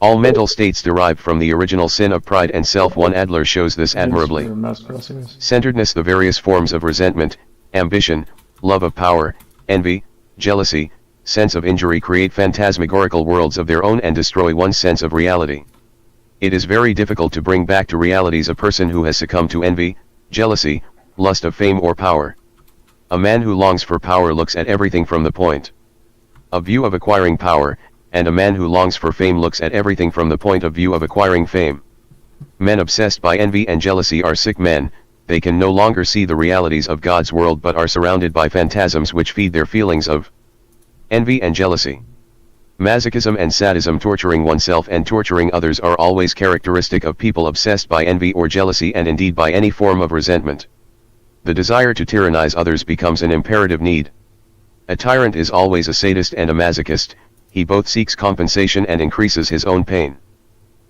All mental states derive from the original sin of pride and self. One Adler shows this admirably. Centeredness, the various forms of resentment, ambition, love of power, envy, jealousy, sense of injury create phantasmagorical worlds of their own and destroy one's sense of reality. It is very difficult to bring back to realities a person who has succumbed to envy, jealousy, lust of fame or power. A man who longs for power looks at everything from the point of view of acquiring power, and a man who longs for fame looks at everything from the point of view of acquiring fame. Men obsessed by envy and jealousy are sick men. They can no longer see the realities of God's world but are surrounded by phantasms which feed their feelings of envy and jealousy. Masochism and sadism, torturing oneself and torturing others, are always characteristic of people obsessed by envy or jealousy, and indeed by any form of resentment. The desire to tyrannize others becomes an imperative need. A tyrant is always a sadist and a masochist. He both seeks compensation and increases his own pain.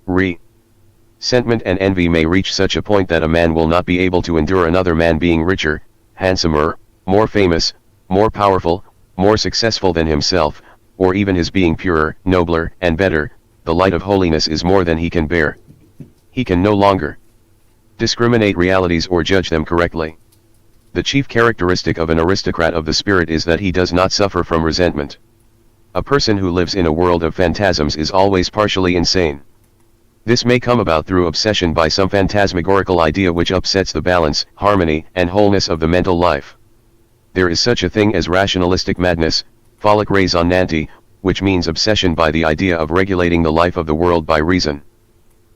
Resentment and envy may reach such a point that a man will not be able to endure another man being richer, handsomer, more famous, more powerful, more successful than himself, or even his being purer, nobler, and better. The light of holiness is more than he can bear. He can no longer discriminate realities or judge them correctly. The chief characteristic of an aristocrat of the spirit is that he does not suffer from resentment. A person who lives in a world of phantasms is always partially insane. This may come about through obsession by some phantasmagorical idea which upsets the balance, harmony, and wholeness of the mental life. There is such a thing as rationalistic madness, folie raisonnante, which means obsession by the idea of regulating the life of the world by reason.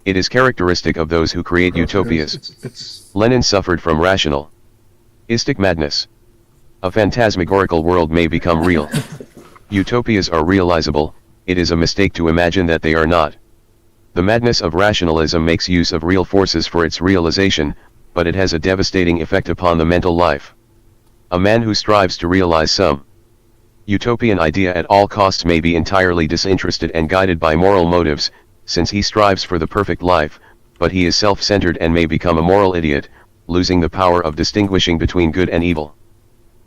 It is characteristic of those who create utopias. Lenin suffered from rationalistic madness. A phantasmagorical world may become real. Utopias are realizable. It is a mistake to imagine that they are not. The madness of rationalism makes use of real forces for its realization, but it has a devastating effect upon the mental life. A man who strives to realize some utopian idea at all costs may be entirely disinterested and guided by moral motives, since he strives for the perfect life, but he is self-centered and may become a moral idiot, losing the power of distinguishing between good and evil.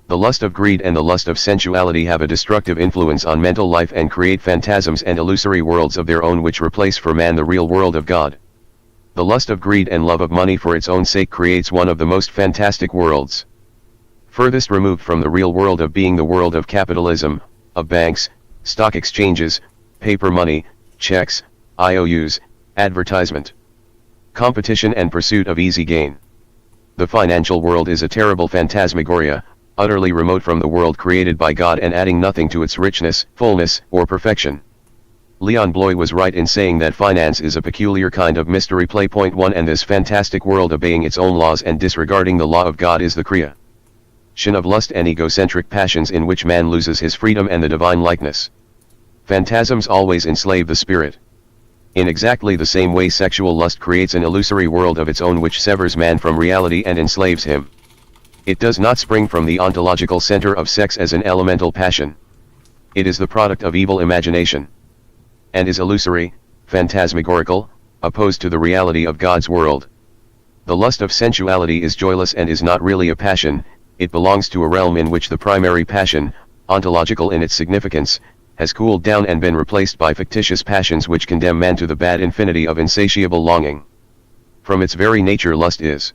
The lust of greed and the lust of sensuality have a destructive influence on mental life and create phantasms and illusory worlds of their own which replace for man the real world of God. The lust of greed and love of money for its own sake creates one of the most fantastic worlds. Furthest removed from the real world of being, the world of capitalism, of banks, stock exchanges, paper money, checks, IOUs, advertisement, competition and pursuit of easy gain. The financial world is a terrible phantasmagoria, utterly remote from the world created by God and adding nothing to its richness, fullness, or perfection. Leon Bloy was right in saying that finance is a peculiar kind of mystery play. Point 1. And this fantastic world obeying its own laws and disregarding the law of God is the creation of lust and egocentric passions in which man loses his freedom and the divine likeness. Phantasms always enslave the spirit. In exactly the same way, sexual lust creates an illusory world of its own which severs man from reality and enslaves him. It does not spring from the ontological center of sex as an elemental passion. It is the product of evil imagination, and is illusory, phantasmagorical, opposed to the reality of God's world. The lust of sensuality is joyless and is not really a passion, it belongs to a realm in which the primary passion, ontological in its significance, has cooled down and been replaced by fictitious passions which condemn man to the bad infinity of insatiable longing. From its very nature lust is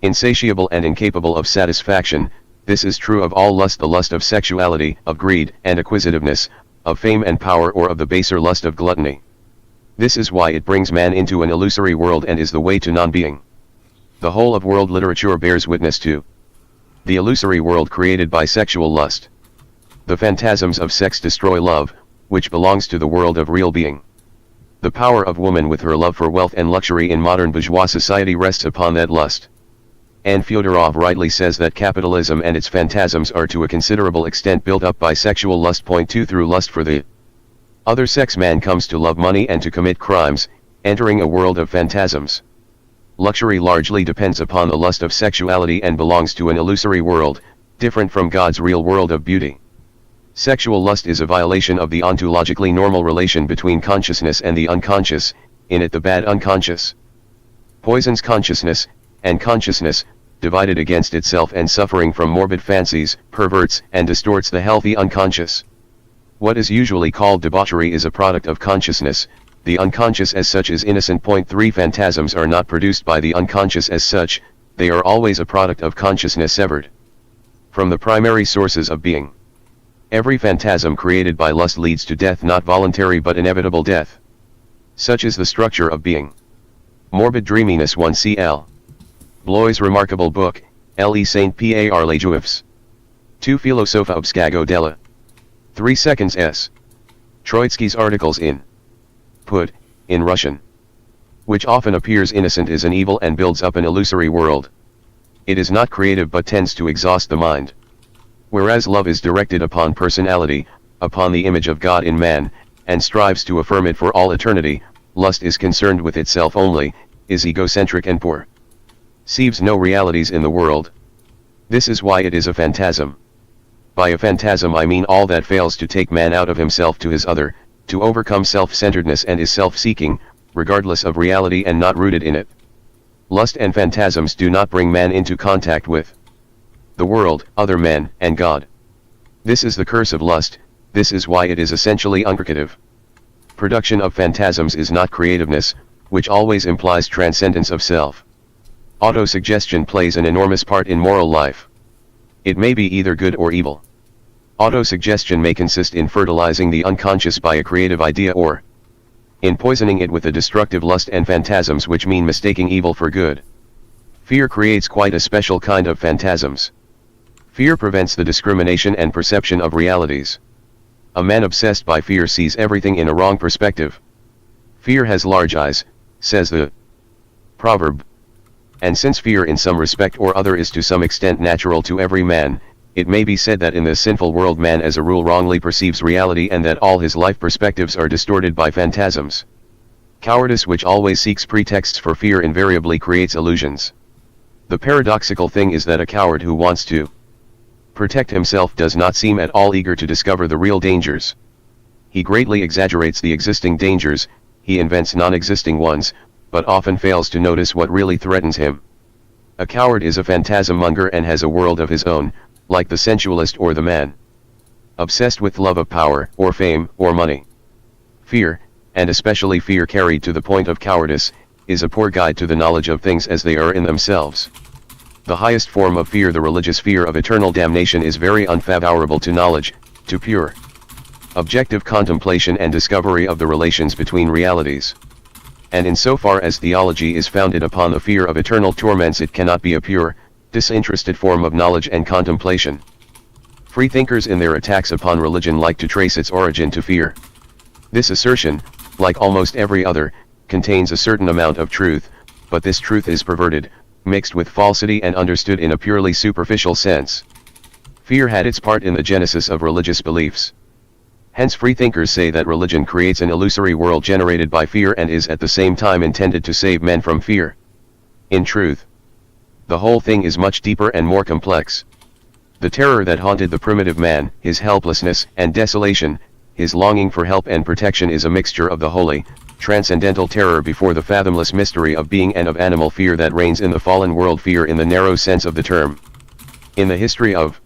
insatiable and incapable of satisfaction. This is true of all lust, the lust of sexuality, of greed and acquisitiveness, of fame and power, or of the baser lust of gluttony. This is why it brings man into an illusory world and is the way to non-being. The whole of world literature bears witness to the illusory world created by sexual lust. The phantasms of sex destroy love, which belongs to the world of real being. The power of woman with her love for wealth and luxury in modern bourgeois society rests upon that lust. And Fyodorov rightly says that capitalism and its phantasms are to a considerable extent built up by sexual lust. Point 2. Through lust for the other sex, man comes to love money and to commit crimes, entering a world of phantasms. Luxury largely depends upon the lust of sexuality and belongs to an illusory world, different from God's real world of beauty. Sexual lust is a violation of the ontologically normal relation between consciousness and the unconscious, in it the bad unconscious poisons consciousness, and consciousness, divided against itself and suffering from morbid fancies, perverts and distorts the healthy unconscious. What is usually called debauchery is a product of consciousness, the unconscious as such is innocent. Point 3. Phantasms are not produced by the unconscious as such, they are always a product of consciousness severed from the primary sources of being. Every phantasm created by lust leads to death, not voluntary but inevitable death. Such is the structure of being. Morbid dreaminess. 1 cl. Bloy's remarkable book, Le Saint Par les Juifs. 2 Philosopha obscago della. 3 seconds s. Troitsky's articles in Put, in Russian, which often appears innocent, is an evil and builds up an illusory world. It is not creative but tends to exhaust the mind. Whereas love is directed upon personality, upon the image of God in man, and strives to affirm it for all eternity, lust is concerned with itself only, is egocentric and poor. Sees no realities in the world. This is why it is a phantasm. By a phantasm I mean all that fails to take man out of himself to his other, to overcome self-centeredness and is self-seeking, regardless of reality and not rooted in it. Lust and phantasms do not bring man into contact with the world, other men, and God. This is the curse of lust. This is why it is essentially uncreative. Production of phantasms is not creativeness, which always implies transcendence of self. Autosuggestion plays an enormous part in moral life. It may be either good or evil. Autosuggestion may consist in fertilizing the unconscious by a creative idea or in poisoning it with a destructive lust and phantasms which mean mistaking evil for good. Fear creates quite a special kind of phantasms. Fear prevents the discrimination and perception of realities. A man obsessed by fear sees everything in a wrong perspective. Fear has large eyes, says the proverb. And since fear in some respect or other is to some extent natural to every man, it may be said that in this sinful world man as a rule wrongly perceives reality and that all his life perspectives are distorted by phantasms. Cowardice, which always seeks pretexts for fear, invariably creates illusions. The paradoxical thing is that a coward who wants to protect himself does not seem at all eager to discover the real dangers. He greatly exaggerates the existing dangers, he invents non-existing ones, but often fails to notice what really threatens him. A coward is a phantasm monger and has a world of his own, like the sensualist or the man obsessed with love of power, or fame, or money. Fear, and especially fear carried to the point of cowardice, is a poor guide to the knowledge of things as they are in themselves. The highest form of fear, the religious fear of eternal damnation, is very unfavorable to knowledge, to pure objective contemplation and discovery of the relations between realities. And insofar as theology is founded upon the fear of eternal torments, it cannot be a pure, disinterested form of knowledge and contemplation. Freethinkers in their attacks upon religion like to trace its origin to fear. This assertion, like almost every other, contains a certain amount of truth, but this truth is perverted, mixed with falsity and understood in a purely superficial sense. Fear had its part in the genesis of religious beliefs. Hence freethinkers say that religion creates an illusory world generated by fear and is at the same time intended to save men from fear. In truth, the whole thing is much deeper and more complex. The terror that haunted the primitive man, his helplessness and desolation, his longing for help and protection, is a mixture of the holy, transcendental terror before the fathomless mystery of being and of animal fear that reigns in the fallen world, fear in the narrow sense of the term. In the history of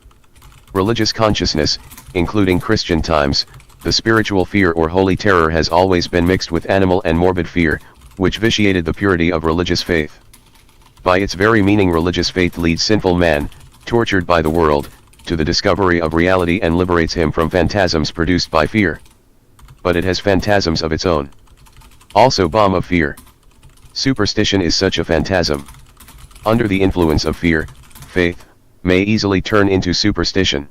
religious consciousness, including Christian times, the spiritual fear or holy terror has always been mixed with animal and morbid fear, which vitiated the purity of religious faith. By its very meaning, religious faith leads sinful man, tortured by the world, to the discovery of reality and liberates him from phantasms produced by fear. But it has phantasms of its own. Also, balm of fear. Superstition is such a phantasm. Under the influence of fear, faith may easily turn into superstition.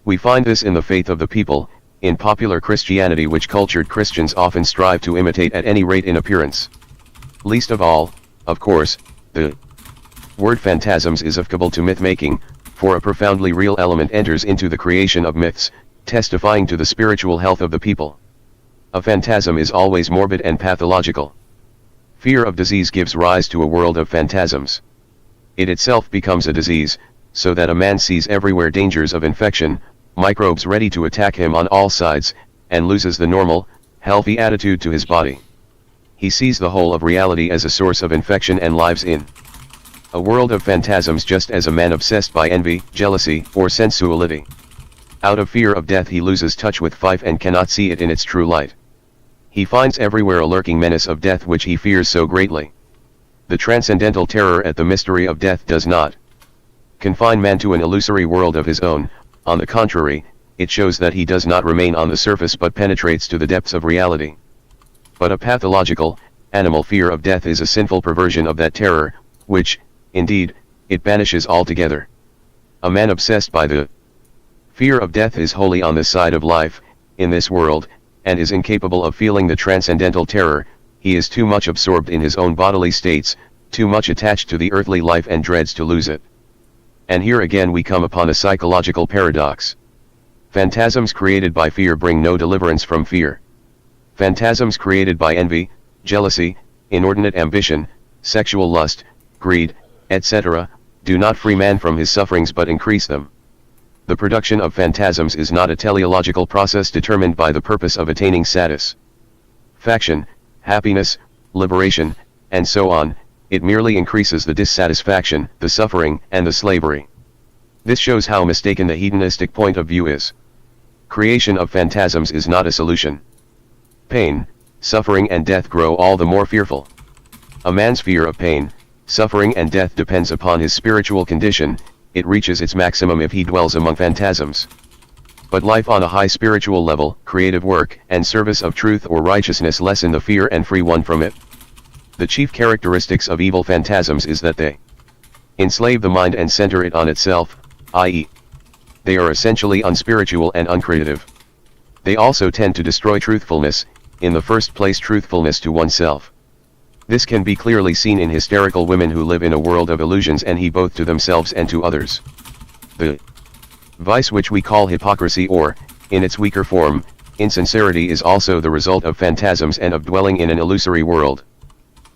We find this in the faith of the people, in popular Christianity, which cultured Christians often strive to imitate at any rate in appearance. Least of all, of course, the word phantasms is applicable to myth-making, for a profoundly real element enters into the creation of myths, testifying to the spiritual health of the people. A phantasm is always morbid and pathological. Fear of disease gives rise to a world of phantasms. It itself becomes a disease, so that a man sees everywhere dangers of infection, microbes ready to attack him on all sides, and loses the normal, healthy attitude to his body. He sees the whole of reality as a source of infection and lives in a world of phantasms, just as a man obsessed by envy, jealousy, or sensuality. Out of fear of death he loses touch with life and cannot see it in its true light. He finds everywhere a lurking menace of death which he fears so greatly. The transcendental terror at the mystery of death does not confine man to an illusory world of his own. On the contrary, it shows that he does not remain on the surface but penetrates to the depths of reality. But a pathological, animal fear of death is a sinful perversion of that terror, which, indeed, it banishes altogether. A man obsessed by the fear of death is wholly on the side of life, in this world, and is incapable of feeling the transcendental terror. He is too much absorbed in his own bodily states, too much attached to the earthly life, and dreads to lose it. And here again we come upon a psychological paradox. Phantasms created by fear bring no deliverance from fear. Phantasms created by envy, jealousy, inordinate ambition, sexual lust, greed, etc., do not free man from his sufferings but increase them. The production of phantasms is not a teleological process determined by the purpose of attaining satisfaction, happiness, liberation, and so on. It merely increases the dissatisfaction, the suffering, and the slavery. This shows how mistaken the hedonistic point of view is. Creation of phantasms is not a solution. Pain, suffering, and death grow all the more fearful. A man's fear of pain, suffering, and death depends upon his spiritual condition. It reaches its maximum if he dwells among phantasms. But life on a high spiritual level, creative work, and service of truth or righteousness lessen the fear and free one from it. The chief characteristics of evil phantasms is that they enslave the mind and center it on itself, i.e., they are essentially unspiritual and uncreative. They also tend to destroy truthfulness, in the first place truthfulness to oneself. This can be clearly seen in hysterical women who live in a world of illusions and both to themselves and to others. The vice which we call hypocrisy, or, in its weaker form, insincerity, is also the result of phantasms and of dwelling in an illusory world.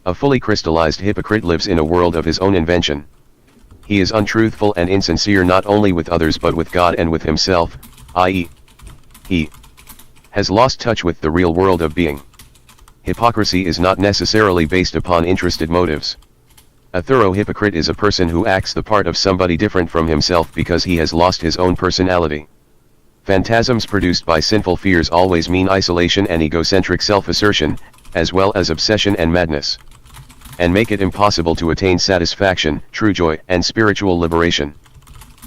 A fully crystallized hypocrite lives in a world of his own invention. He is untruthful and insincere not only with others but with God and with himself, i.e., he has lost touch with the real world of being. Hypocrisy is not necessarily based upon interested motives. A thorough hypocrite is a person who acts the part of somebody different from himself because he has lost his own personality. Phantasms produced by sinful fears always mean isolation and egocentric self-assertion, as well as obsession and madness, and make it impossible to attain satisfaction, true joy, and spiritual liberation.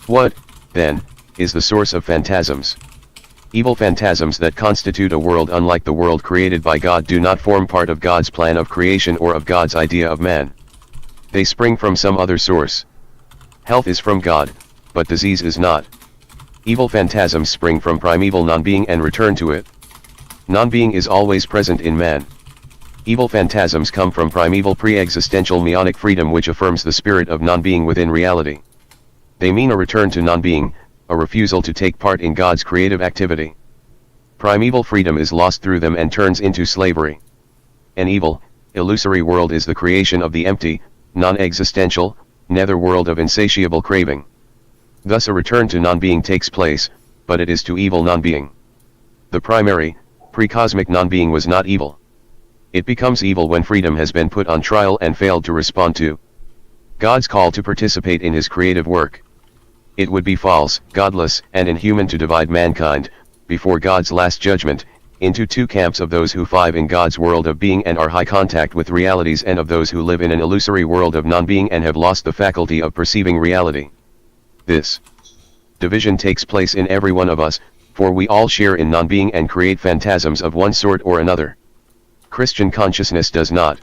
What, then, is the source of phantasms? Evil phantasms that constitute a world unlike the world created by God do not form part of God's plan of creation or of God's idea of man. They spring from some other source. Health is from God, but disease is not. Evil phantasms spring from primeval non-being and return to it. Non-being is always present in man. Evil phantasms come from primeval pre-existential meonic freedom which affirms the spirit of non-being within reality. They mean a return to non-being, a refusal to take part in God's creative activity. Primeval freedom is lost through them and turns into slavery. An evil, illusory world is the creation of the empty, non-existential, nether world of insatiable craving. Thus a return to non-being takes place, but it is to evil non-being. The primary, pre-cosmic non-being was not evil. It becomes evil when freedom has been put on trial and failed to respond to God's call to participate in his creative work. It would be false, godless, and inhuman to divide mankind, before God's last judgment, into two camps of those who thrive in God's world of being and are high contact with realities, and of those who live in an illusory world of non-being and have lost the faculty of perceiving reality. This division takes place in every one of us, for we all share in non-being and create phantasms of one sort or another. Christian consciousness does not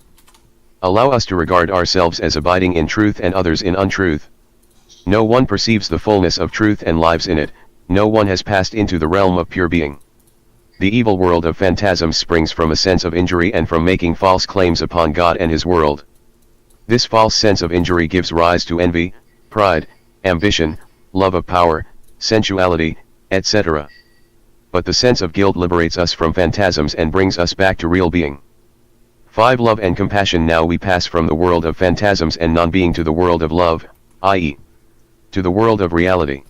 allow us to regard ourselves as abiding in truth and others in untruth. No one perceives the fullness of truth and lives in it, no one has passed into the realm of pure being. The evil world of phantasms springs from a sense of injury and from making false claims upon God and his world. This false sense of injury gives rise to envy, pride, ambition, love of power, sensuality, etc. But the sense of guilt liberates us from phantasms and brings us back to real being. 5. Love and compassion. Now we pass from the world of phantasms and non-being to the world of love, i.e., to the world of reality.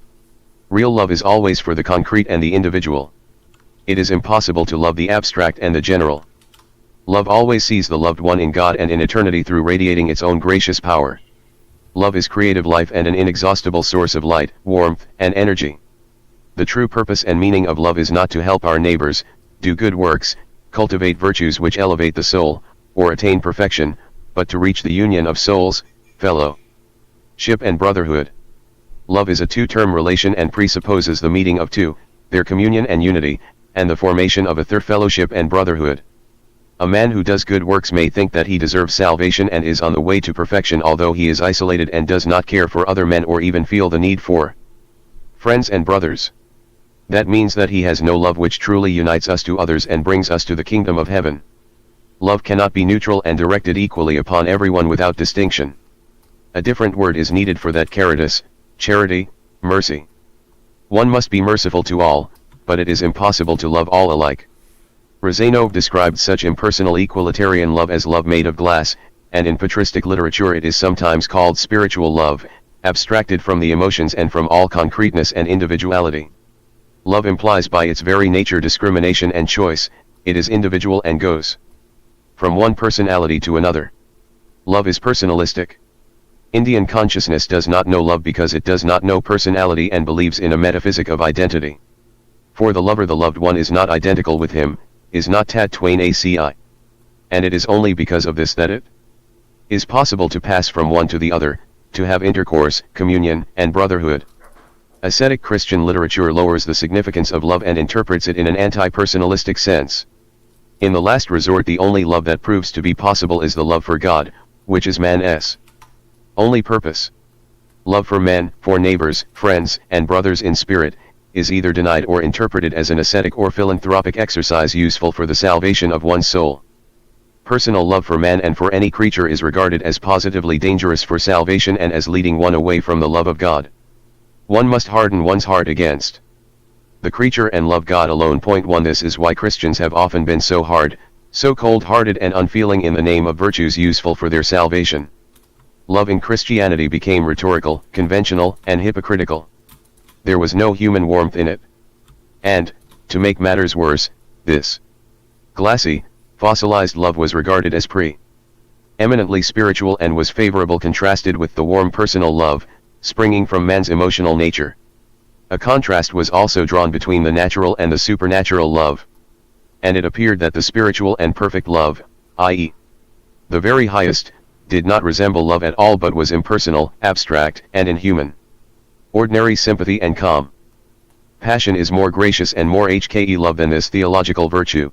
Real love is always for the concrete and the individual. It is impossible to love the abstract and the general. Love always sees the loved one in God and in eternity through radiating its own gracious power. Love is creative life and an inexhaustible source of light, warmth, and energy. The true purpose and meaning of love is not to help our neighbors, do good works, cultivate virtues which elevate the soul, or attain perfection, but to reach the union of souls, fellowship and brotherhood. Love is a two-term relation and presupposes the meeting of two, their communion and unity, and the formation of a third, fellowship and brotherhood. A man who does good works may think that he deserves salvation and is on the way to perfection, although he is isolated and does not care for other men or even feel the need for friends and brothers. That means that he has no love which truly unites us to others and brings us to the kingdom of heaven. Love cannot be neutral and directed equally upon everyone without distinction. A different word is needed for that: caritas, charity, mercy. One must be merciful to all, but it is impossible to love all alike. Rezanov described such impersonal equalitarian love as love made of glass, and in patristic literature it is sometimes called spiritual love, abstracted from the emotions and from all concreteness and individuality. Love implies by its very nature discrimination and choice. It is individual and goes from one personality to another. Love is personalistic. Indian consciousness does not know love because it does not know personality and believes in a metaphysic of identity. For the lover, the loved one is not identical with him, is not tat twain aci. And it is only because of this that it is possible to pass from one to the other, to have intercourse, communion, and brotherhood. Ascetic Christian literature lowers the significance of love and interprets it in an anti-personalistic sense. In the last resort, the only love that proves to be possible is the love for God, which is man's only purpose. Love for men, for neighbors, friends, and brothers in spirit, is either denied or interpreted as an ascetic or philanthropic exercise useful for the salvation of one's soul. Personal love for man and for any creature is regarded as positively dangerous for salvation and as leading one away from the love of God. One must harden one's heart against the creature and love God alone. Point 1. This is why Christians have often been so hard, so cold-hearted and unfeeling in the name of virtues useful for their salvation. Love in Christianity became rhetorical, conventional, and hypocritical. There was no human warmth in it. And, to make matters worse, this glassy, fossilized love was regarded as eminently spiritual and was favorable contrasted with the warm personal love, springing from man's emotional nature. A contrast was also drawn between the natural and the supernatural love. And it appeared that the spiritual and perfect love, i.e., the very highest, did not resemble love at all but was impersonal, abstract, and inhuman. Ordinary sympathy and calm passion is more gracious and more love than this theological virtue.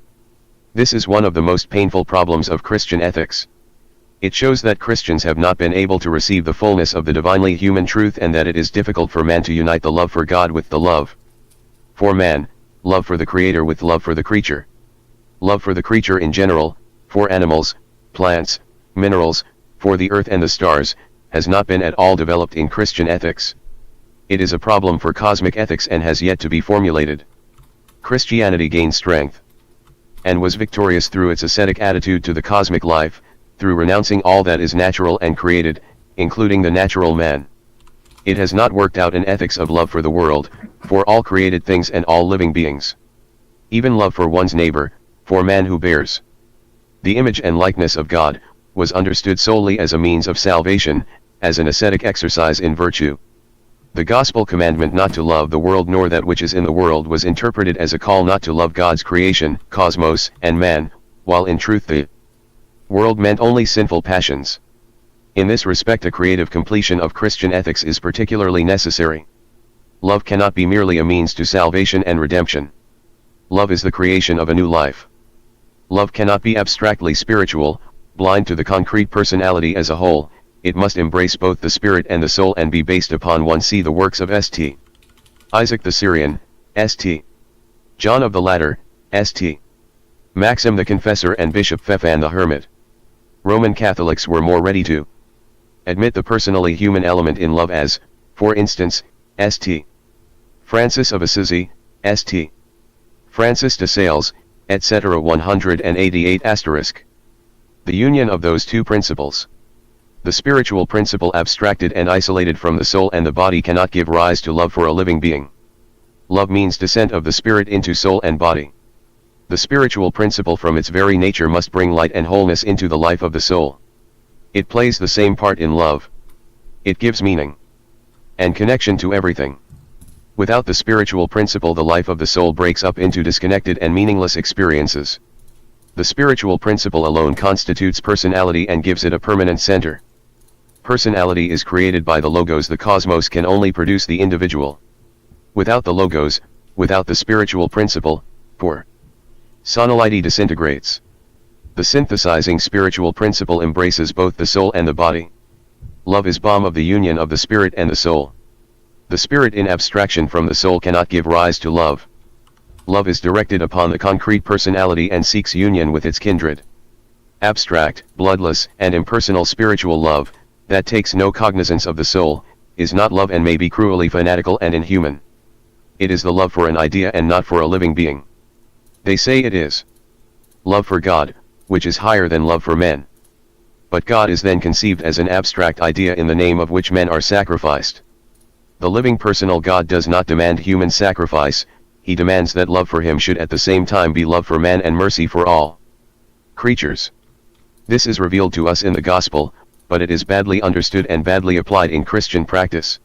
This is one of the most painful problems of Christian ethics. It shows that Christians have not been able to receive the fullness of the divinely human truth, and that it is difficult for man to unite the love for God with the love for man, love for the Creator with love for the creature. Love for the creature in general, for animals, plants, minerals, for the earth and the stars, has not been at all developed in Christian ethics. It is a problem for cosmic ethics and has yet to be formulated. Christianity gained strength and was victorious through its ascetic attitude to the cosmic life, through renouncing all that is natural and created, including the natural man. It has not worked out an ethics of love for the world, for all created things and all living beings. Even love for one's neighbor, for man who bears The image and likeness of God was understood solely as a means of salvation, as an ascetic exercise in virtue. The gospel commandment not to love the world nor that which is in the world was interpreted as a call not to love God's creation, cosmos, and man, while in truth the world meant only sinful passions. In this respect, a creative completion of Christian ethics is particularly necessary. Love cannot be merely a means to salvation and redemption. Love is the creation of a new life. Love cannot be abstractly spiritual, blind to the concrete personality as a whole. It must embrace both the spirit and the soul and be based upon one. See the works of St. Isaac the Syrian, St. John of the Ladder, St. Maxim the Confessor and Bishop Pfeffan the Hermit. Roman Catholics were more ready to admit the personally human element in love as, for instance, St. Francis of Assisi, St. Francis de Sales, etc. 188 *. The union of those two principles. The spiritual principle abstracted and isolated from the soul and the body cannot give rise to love for a living being. Love means descent of the spirit into soul and body. The spiritual principle from its very nature must bring light and wholeness into the life of the soul. It plays the same part in love. It gives meaning and connection to everything. Without the spiritual principle, the life of the soul breaks up into disconnected and meaningless experiences. The spiritual principle alone constitutes personality and gives it a permanent center. Personality is created by the logos. The cosmos can only produce the individual. Without the logos, without the spiritual principle, personality disintegrates. The synthesizing spiritual principle embraces both the soul and the body. Love is balm of the union of the spirit and the soul. The spirit in abstraction from the soul cannot give rise to love. Love is directed upon the concrete personality and seeks union with its kindred. Abstract, bloodless, and impersonal spiritual love, that takes no cognizance of the soul, is not love and may be cruelly fanatical and inhuman. It is the love for an idea and not for a living being. They say it is love for God, which is higher than love for men. But God is then conceived as an abstract idea in the name of which men are sacrificed. The living personal God does not demand human sacrifice, he demands that love for him should at the same time be love for man and mercy for all creatures. This is revealed to us in the gospel, but it is badly understood and badly applied in Christian practice.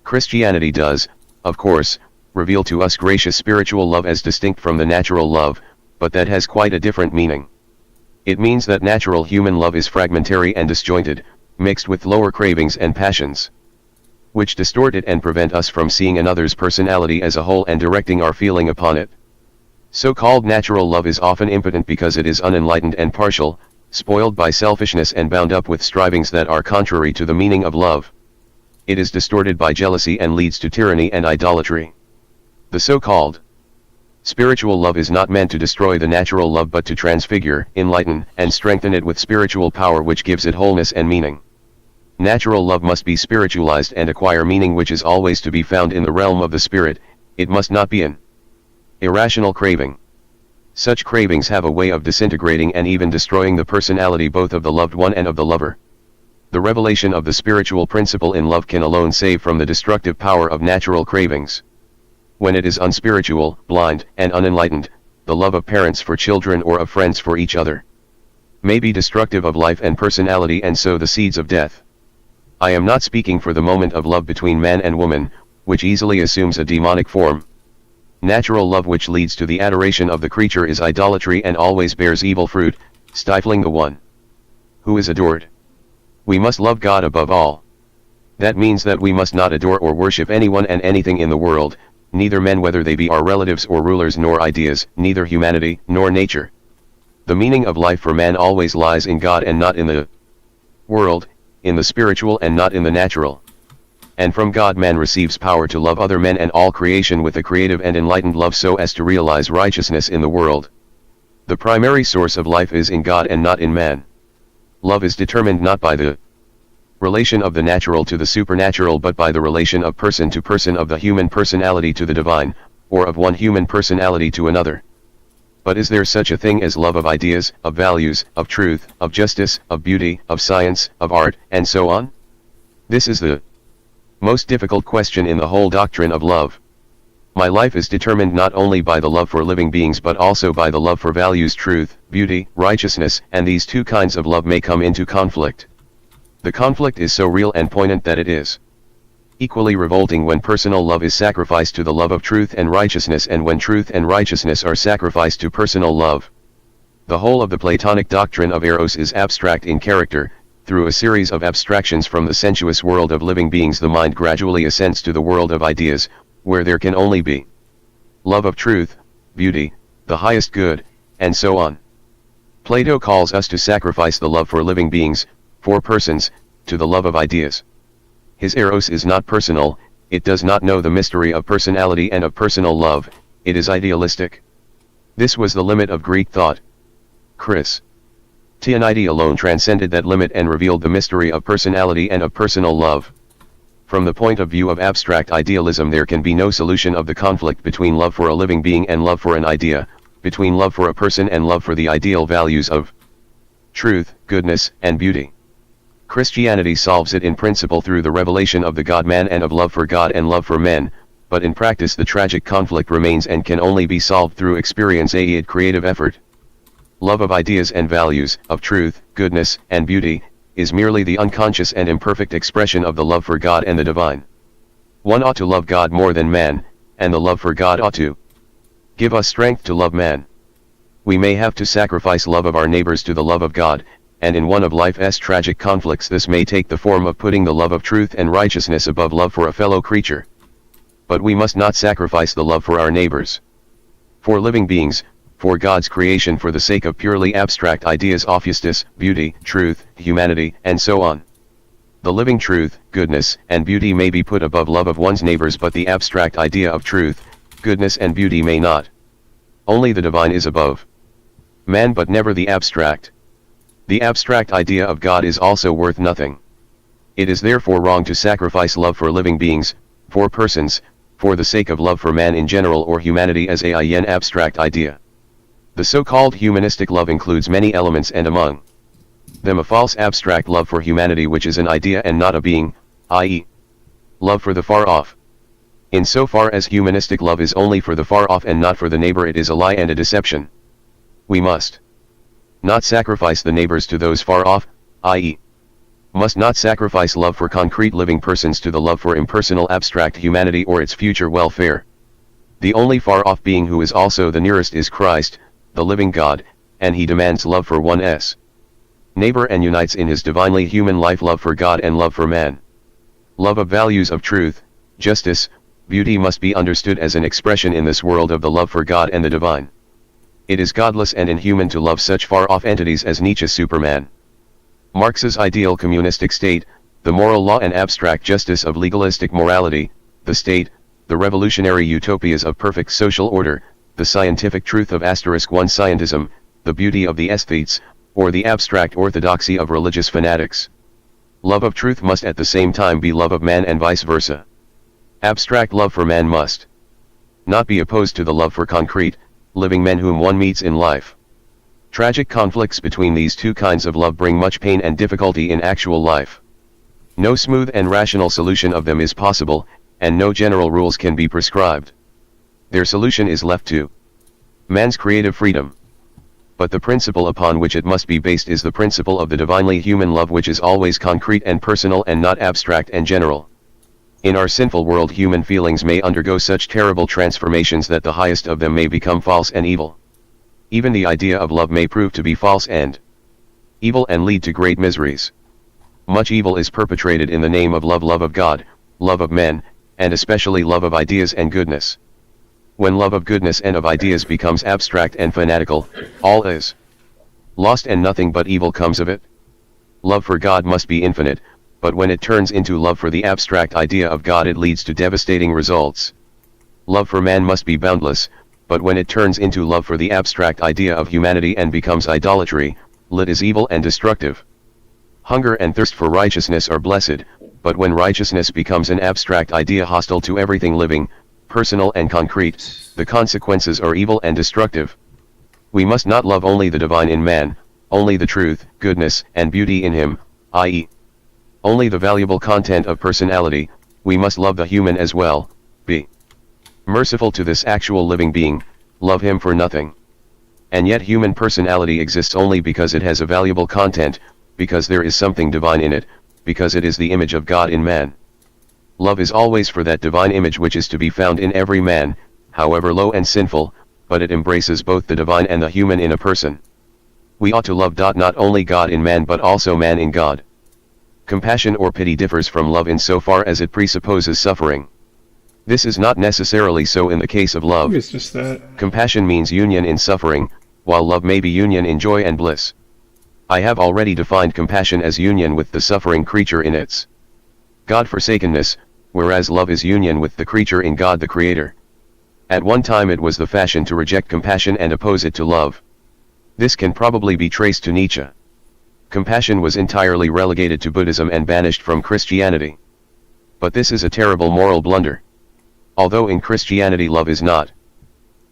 Christianity does, of course, reveal to us gracious spiritual love as distinct from the natural love, but that has quite a different meaning. It means that natural human love is fragmentary and disjointed, mixed with lower cravings and passions, which distort it and prevent us from seeing another's personality as a whole and directing our feeling upon it. So-called natural love is often impotent because it is unenlightened and partial, spoiled by selfishness and bound up with strivings that are contrary to the meaning of love. It is distorted by jealousy and leads to tyranny and idolatry. The so-called spiritual love is not meant to destroy the natural love but to transfigure, enlighten, and strengthen it with spiritual power which gives it wholeness and meaning. Natural love must be spiritualized and acquire meaning which is always to be found in the realm of the spirit. It must not be an irrational craving. Such cravings have a way of disintegrating and even destroying the personality both of the loved one and of the lover. The revelation of the spiritual principle in love can alone save from the destructive power of natural cravings. When it is unspiritual, blind, and unenlightened, the love of parents for children or of friends for each other may be destructive of life and personality and sow the seeds of death. I am not speaking for the moment of love between man and woman, which easily assumes a demonic form. Natural love which leads to the adoration of the creature is idolatry and always bears evil fruit, stifling the one who is adored. We must love God above all. That means that we must not adore or worship anyone and anything in the world, neither men whether they be our relatives or rulers nor ideas, neither humanity nor nature. The meaning of life for man always lies in God and not in the world, in the spiritual and not in the natural. And from God man receives power to love other men and all creation with a creative and enlightened love so as to realize righteousness in the world. The primary source of life is in God and not in man. Love is determined not by the relation of the natural to the supernatural but by the relation of person to person, of the human personality to the divine, or of one human personality to another. But is there such a thing as love of ideas, of values, of truth, of justice, of beauty, of science, of art, and so on? This is the most difficult question in the whole doctrine of love. My life is determined not only by the love for living beings but also by the love for values, truth, beauty, righteousness, and these two kinds of love may come into conflict. The conflict is so real and poignant that it is equally revolting when personal love is sacrificed to the love of truth and righteousness, and when truth and righteousness are sacrificed to personal love. The whole of the Platonic doctrine of Eros is abstract in character. Through a series of abstractions from the sensuous world of living beings, the mind gradually ascends to the world of ideas, where there can only be love of truth, beauty, the highest good, and so on. Plato calls us to sacrifice the love for living beings, for persons, to the love of ideas. His Eros is not personal, it does not know the mystery of personality and of personal love, it is idealistic. This was the limit of Greek thought. Christianity alone transcended that limit and revealed the mystery of personality and of personal love. From the point of view of abstract idealism, there can be no solution of the conflict between love for a living being and love for an idea, between love for a person and love for the ideal values of truth, goodness, and beauty. Christianity solves it in principle through the revelation of the God-man and of love for God and love for men, but in practice the tragic conflict remains and can only be solved through experience aided creative effort. Love of ideas and values, of truth, goodness, and beauty, is merely the unconscious and imperfect expression of the love for God and the divine. One ought to love God more than man, and the love for God ought to give us strength to love man. We may have to sacrifice love of our neighbors to the love of God, and in one of life's tragic conflicts this may take the form of putting the love of truth and righteousness above love for a fellow creature. But we must not sacrifice the love for our neighbors. For living beings, for God's creation, for the sake of purely abstract ideas of justice, beauty, truth, humanity, and so on. The living truth, goodness, and beauty may be put above love of one's neighbors, but the abstract idea of truth, goodness, and beauty may not. Only the divine is above man, but never the abstract. The abstract idea of God is also worth nothing. It is therefore wrong to sacrifice love for living beings, for persons, for the sake of love for man in general or humanity as an abstract idea. The so-called humanistic love includes many elements, and among them a false abstract love for humanity, which is an idea and not a being, i.e., love for the far off. In so far as humanistic love is only for the far off and not for the neighbor, it is a lie and a deception. We must not sacrifice the neighbors to those far off, i.e., must not sacrifice love for concrete living persons to the love for impersonal abstract humanity or its future welfare. The only far off being who is also the nearest is Christ, the living God, and he demands love for one's neighbor and unites in his divinely human life love for God and love for man. Love of values of truth, justice, beauty must be understood as an expression in this world of the love for God and the divine. It is godless and inhuman to love such far-off entities as Nietzsche's Superman. Marx's ideal communistic state, the moral law and abstract justice of legalistic morality, the state, the revolutionary utopias of perfect social order, the scientific truth of *1 scientism, the beauty of the aesthetes, or the abstract orthodoxy of religious fanatics. Love of truth must at the same time be love of man and vice versa. Abstract love for man must not be opposed to the love for concrete, living men whom one meets in life. Tragic conflicts between these two kinds of love bring much pain and difficulty in actual life. No smooth and rational solution of them is possible, and no general rules can be prescribed. Their solution is left to man's creative freedom. But the principle upon which it must be based is the principle of the divinely human love, which is always concrete and personal and not abstract and general. In our sinful world, human feelings may undergo such terrible transformations that the highest of them may become false and evil. Even the idea of love may prove to be false and evil and lead to great miseries. Much evil is perpetrated in the name of love of God, love of men, and especially love of ideas and goodness. When love of goodness and of ideas becomes abstract and fanatical, all is lost and nothing but evil comes of it. Love for God must be infinite, but when it turns into love for the abstract idea of God, it leads to devastating results. Love for man must be boundless, but when it turns into love for the abstract idea of humanity and becomes idolatry, it is evil and destructive. Hunger and thirst for righteousness are blessed, but when righteousness becomes an abstract idea hostile to everything living, personal and concrete, the consequences are evil and destructive. We must not love only the divine in man, only the truth, goodness, and beauty in him, i.e., only the valuable content of personality. We must love the human as well, merciful to this actual living being, love him for nothing. And yet human personality exists only because it has a valuable content, because there is something divine in it, because it is the image of God in man. Love is always for that divine image which is to be found in every man, however low and sinful, but it embraces both the divine and the human in a person. We ought to love not only God in man but also man in God. Compassion or pity differs from love in so far as it presupposes suffering. This is not necessarily so in the case of love. It's just that Compassion means union in suffering, while love may be union in joy and bliss. I have already defined compassion as union with the suffering creature in its God-forsakenness, whereas love is union with the creature in God the Creator. At one time it was the fashion to reject compassion and oppose it to love. This can probably be traced to Nietzsche. Compassion was entirely relegated to Buddhism and banished from Christianity. But this is a terrible moral blunder. Although in Christianity love is not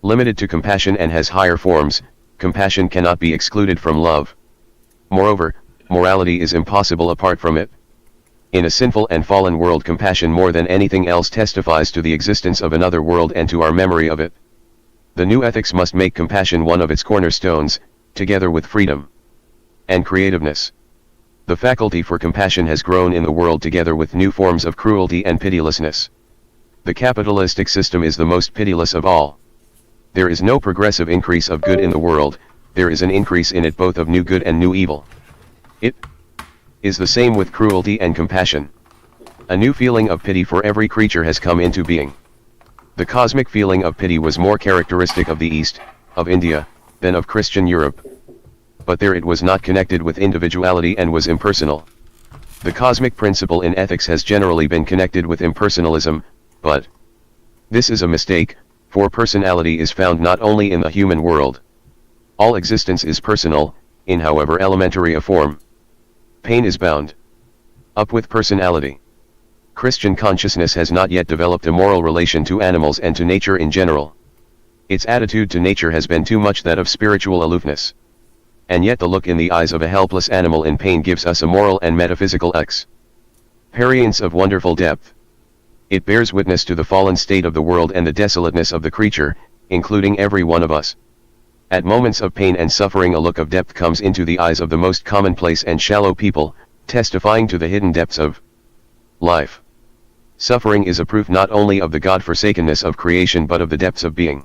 limited to compassion and has higher forms, compassion cannot be excluded from love. Moreover, morality is impossible apart from it. In a sinful and fallen world, compassion more than anything else testifies to the existence of another world and to our memory of it. The new ethics must make compassion one of its cornerstones, together with freedom and creativeness. The faculty for compassion has grown in the world together with new forms of cruelty and pitilessness. The capitalistic system is the most pitiless of all. There is no progressive increase of good in the world, there is an increase in it both of new good and new evil. It is the same with cruelty and compassion. A new feeling of pity for every creature has come into being. The cosmic feeling of pity was more characteristic of the East, of India, than of Christian Europe. But there it was not connected with individuality and was impersonal. The cosmic principle in ethics has generally been connected with impersonalism, but this is a mistake, for personality is found not only in the human world. All existence is personal, in however elementary a form. Pain is bound up with personality. Christian consciousness has not yet developed a moral relation to animals and to nature in general. Its attitude to nature has been too much that of spiritual aloofness. And yet the look in the eyes of a helpless animal in pain gives us a moral and metaphysical experience of wonderful depth. It bears witness to the fallen state of the world and the desolateness of the creature, including every one of us. At moments of pain and suffering a look of depth comes into the eyes of the most commonplace and shallow people, testifying to the hidden depths of life. Suffering is a proof not only of the God-forsakenness of creation but of the depths of being.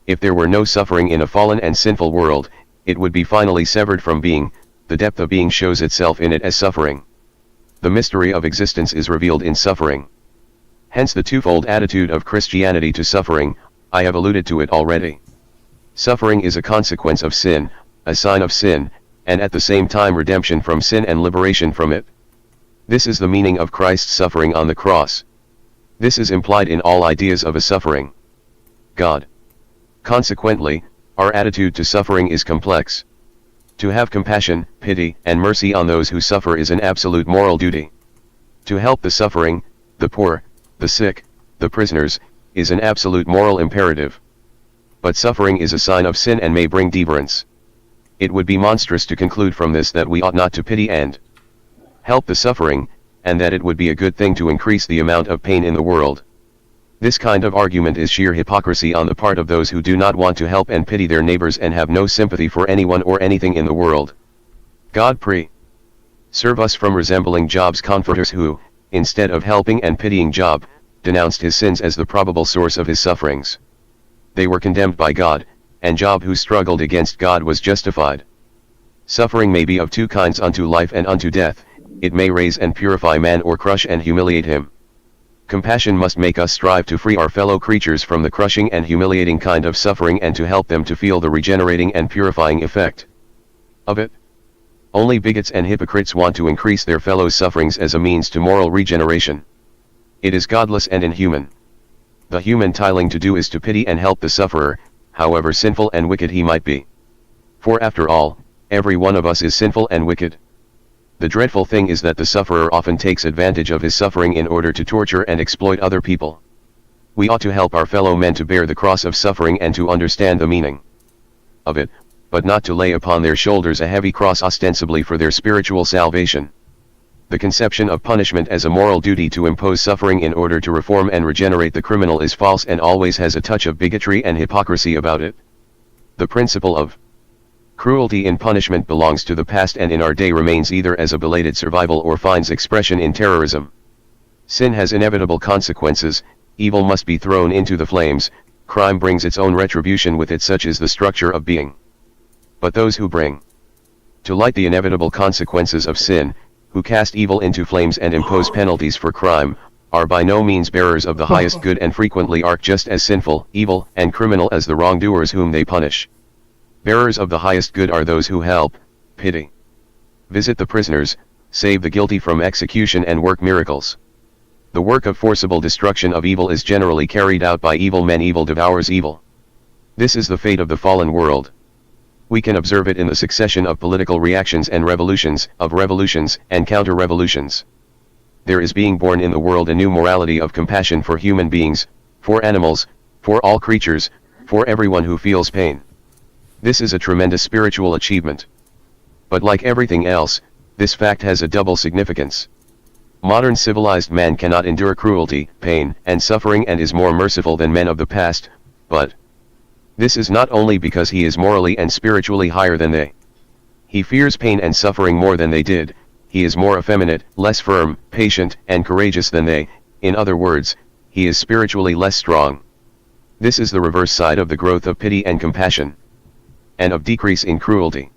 If there were no suffering in a fallen and sinful world, it would be finally severed from being. The depth of being shows itself in it as suffering. The mystery of existence is revealed in suffering. Hence the twofold attitude of Christianity to suffering. I have alluded to it already. Suffering is a consequence of sin, a sign of sin, and at the same time redemption from sin and liberation from it. This is the meaning of Christ's suffering on the cross. This is implied in all ideas of a suffering God. Consequently, our attitude to suffering is complex. To have compassion, pity, and mercy on those who suffer is an absolute moral duty. To help the suffering, the poor, the sick, the prisoners, is an absolute moral imperative. But suffering is a sign of sin and may bring deliverance. It would be monstrous to conclude from this that we ought not to pity and help the suffering, and that it would be a good thing to increase the amount of pain in the world. This kind of argument is sheer hypocrisy on the part of those who do not want to help and pity their neighbors and have no sympathy for anyone or anything in the world. God preserve us from resembling Job's comforters who, instead of helping and pitying Job, denounced his sins as the probable source of his sufferings. They were condemned by God, and Job who struggled against God was justified. Suffering may be of two kinds, unto life and unto death. It may raise and purify man or crush and humiliate him. Compassion must make us strive to free our fellow creatures from the crushing and humiliating kind of suffering and to help them to feel the regenerating and purifying effect of it. Only bigots and hypocrites want to increase their fellows' sufferings as a means to moral regeneration. It is godless and inhuman. The human thing to do is to pity and help the sufferer, however sinful and wicked he might be. For after all, every one of us is sinful and wicked. The dreadful thing is that the sufferer often takes advantage of his suffering in order to torture and exploit other people. We ought to help our fellow men to bear the cross of suffering and to understand the meaning of it, but not to lay upon their shoulders a heavy cross ostensibly for their spiritual salvation. The conception of punishment as a moral duty to impose suffering in order to reform and regenerate the criminal is false and always has a touch of bigotry and hypocrisy about it. The principle of cruelty in punishment belongs to the past and in our day remains either as a belated survival or finds expression in terrorism. Sin has inevitable consequences, evil must be thrown into the flames, crime brings its own retribution with it, such is the structure of being. But those who bring to light the inevitable consequences of sin, who cast evil into flames and impose penalties for crime, are by no means bearers of the highest good and frequently are just as sinful, evil, and criminal as the wrongdoers whom they punish. Bearers of the highest good are those who help, pity, visit the prisoners, save the guilty from execution and work miracles. The work of forcible destruction of evil is generally carried out by evil men. Evil devours evil. This is the fate of the fallen world. We can observe it in the succession of political reactions and revolutions, of revolutions and counter-revolutions. There is being born in the world a new morality of compassion for human beings, for animals, for all creatures, for everyone who feels pain. This is a tremendous spiritual achievement. But like everything else, this fact has a double significance. Modern civilized man cannot endure cruelty, pain, and suffering and is more merciful than men of the past, but this is not only because he is morally and spiritually higher than they. He fears pain and suffering more than they did, he is more effeminate, less firm, patient, and courageous than they, in other words, he is spiritually less strong. This is the reverse side of the growth of pity and compassion, and of decrease in cruelty.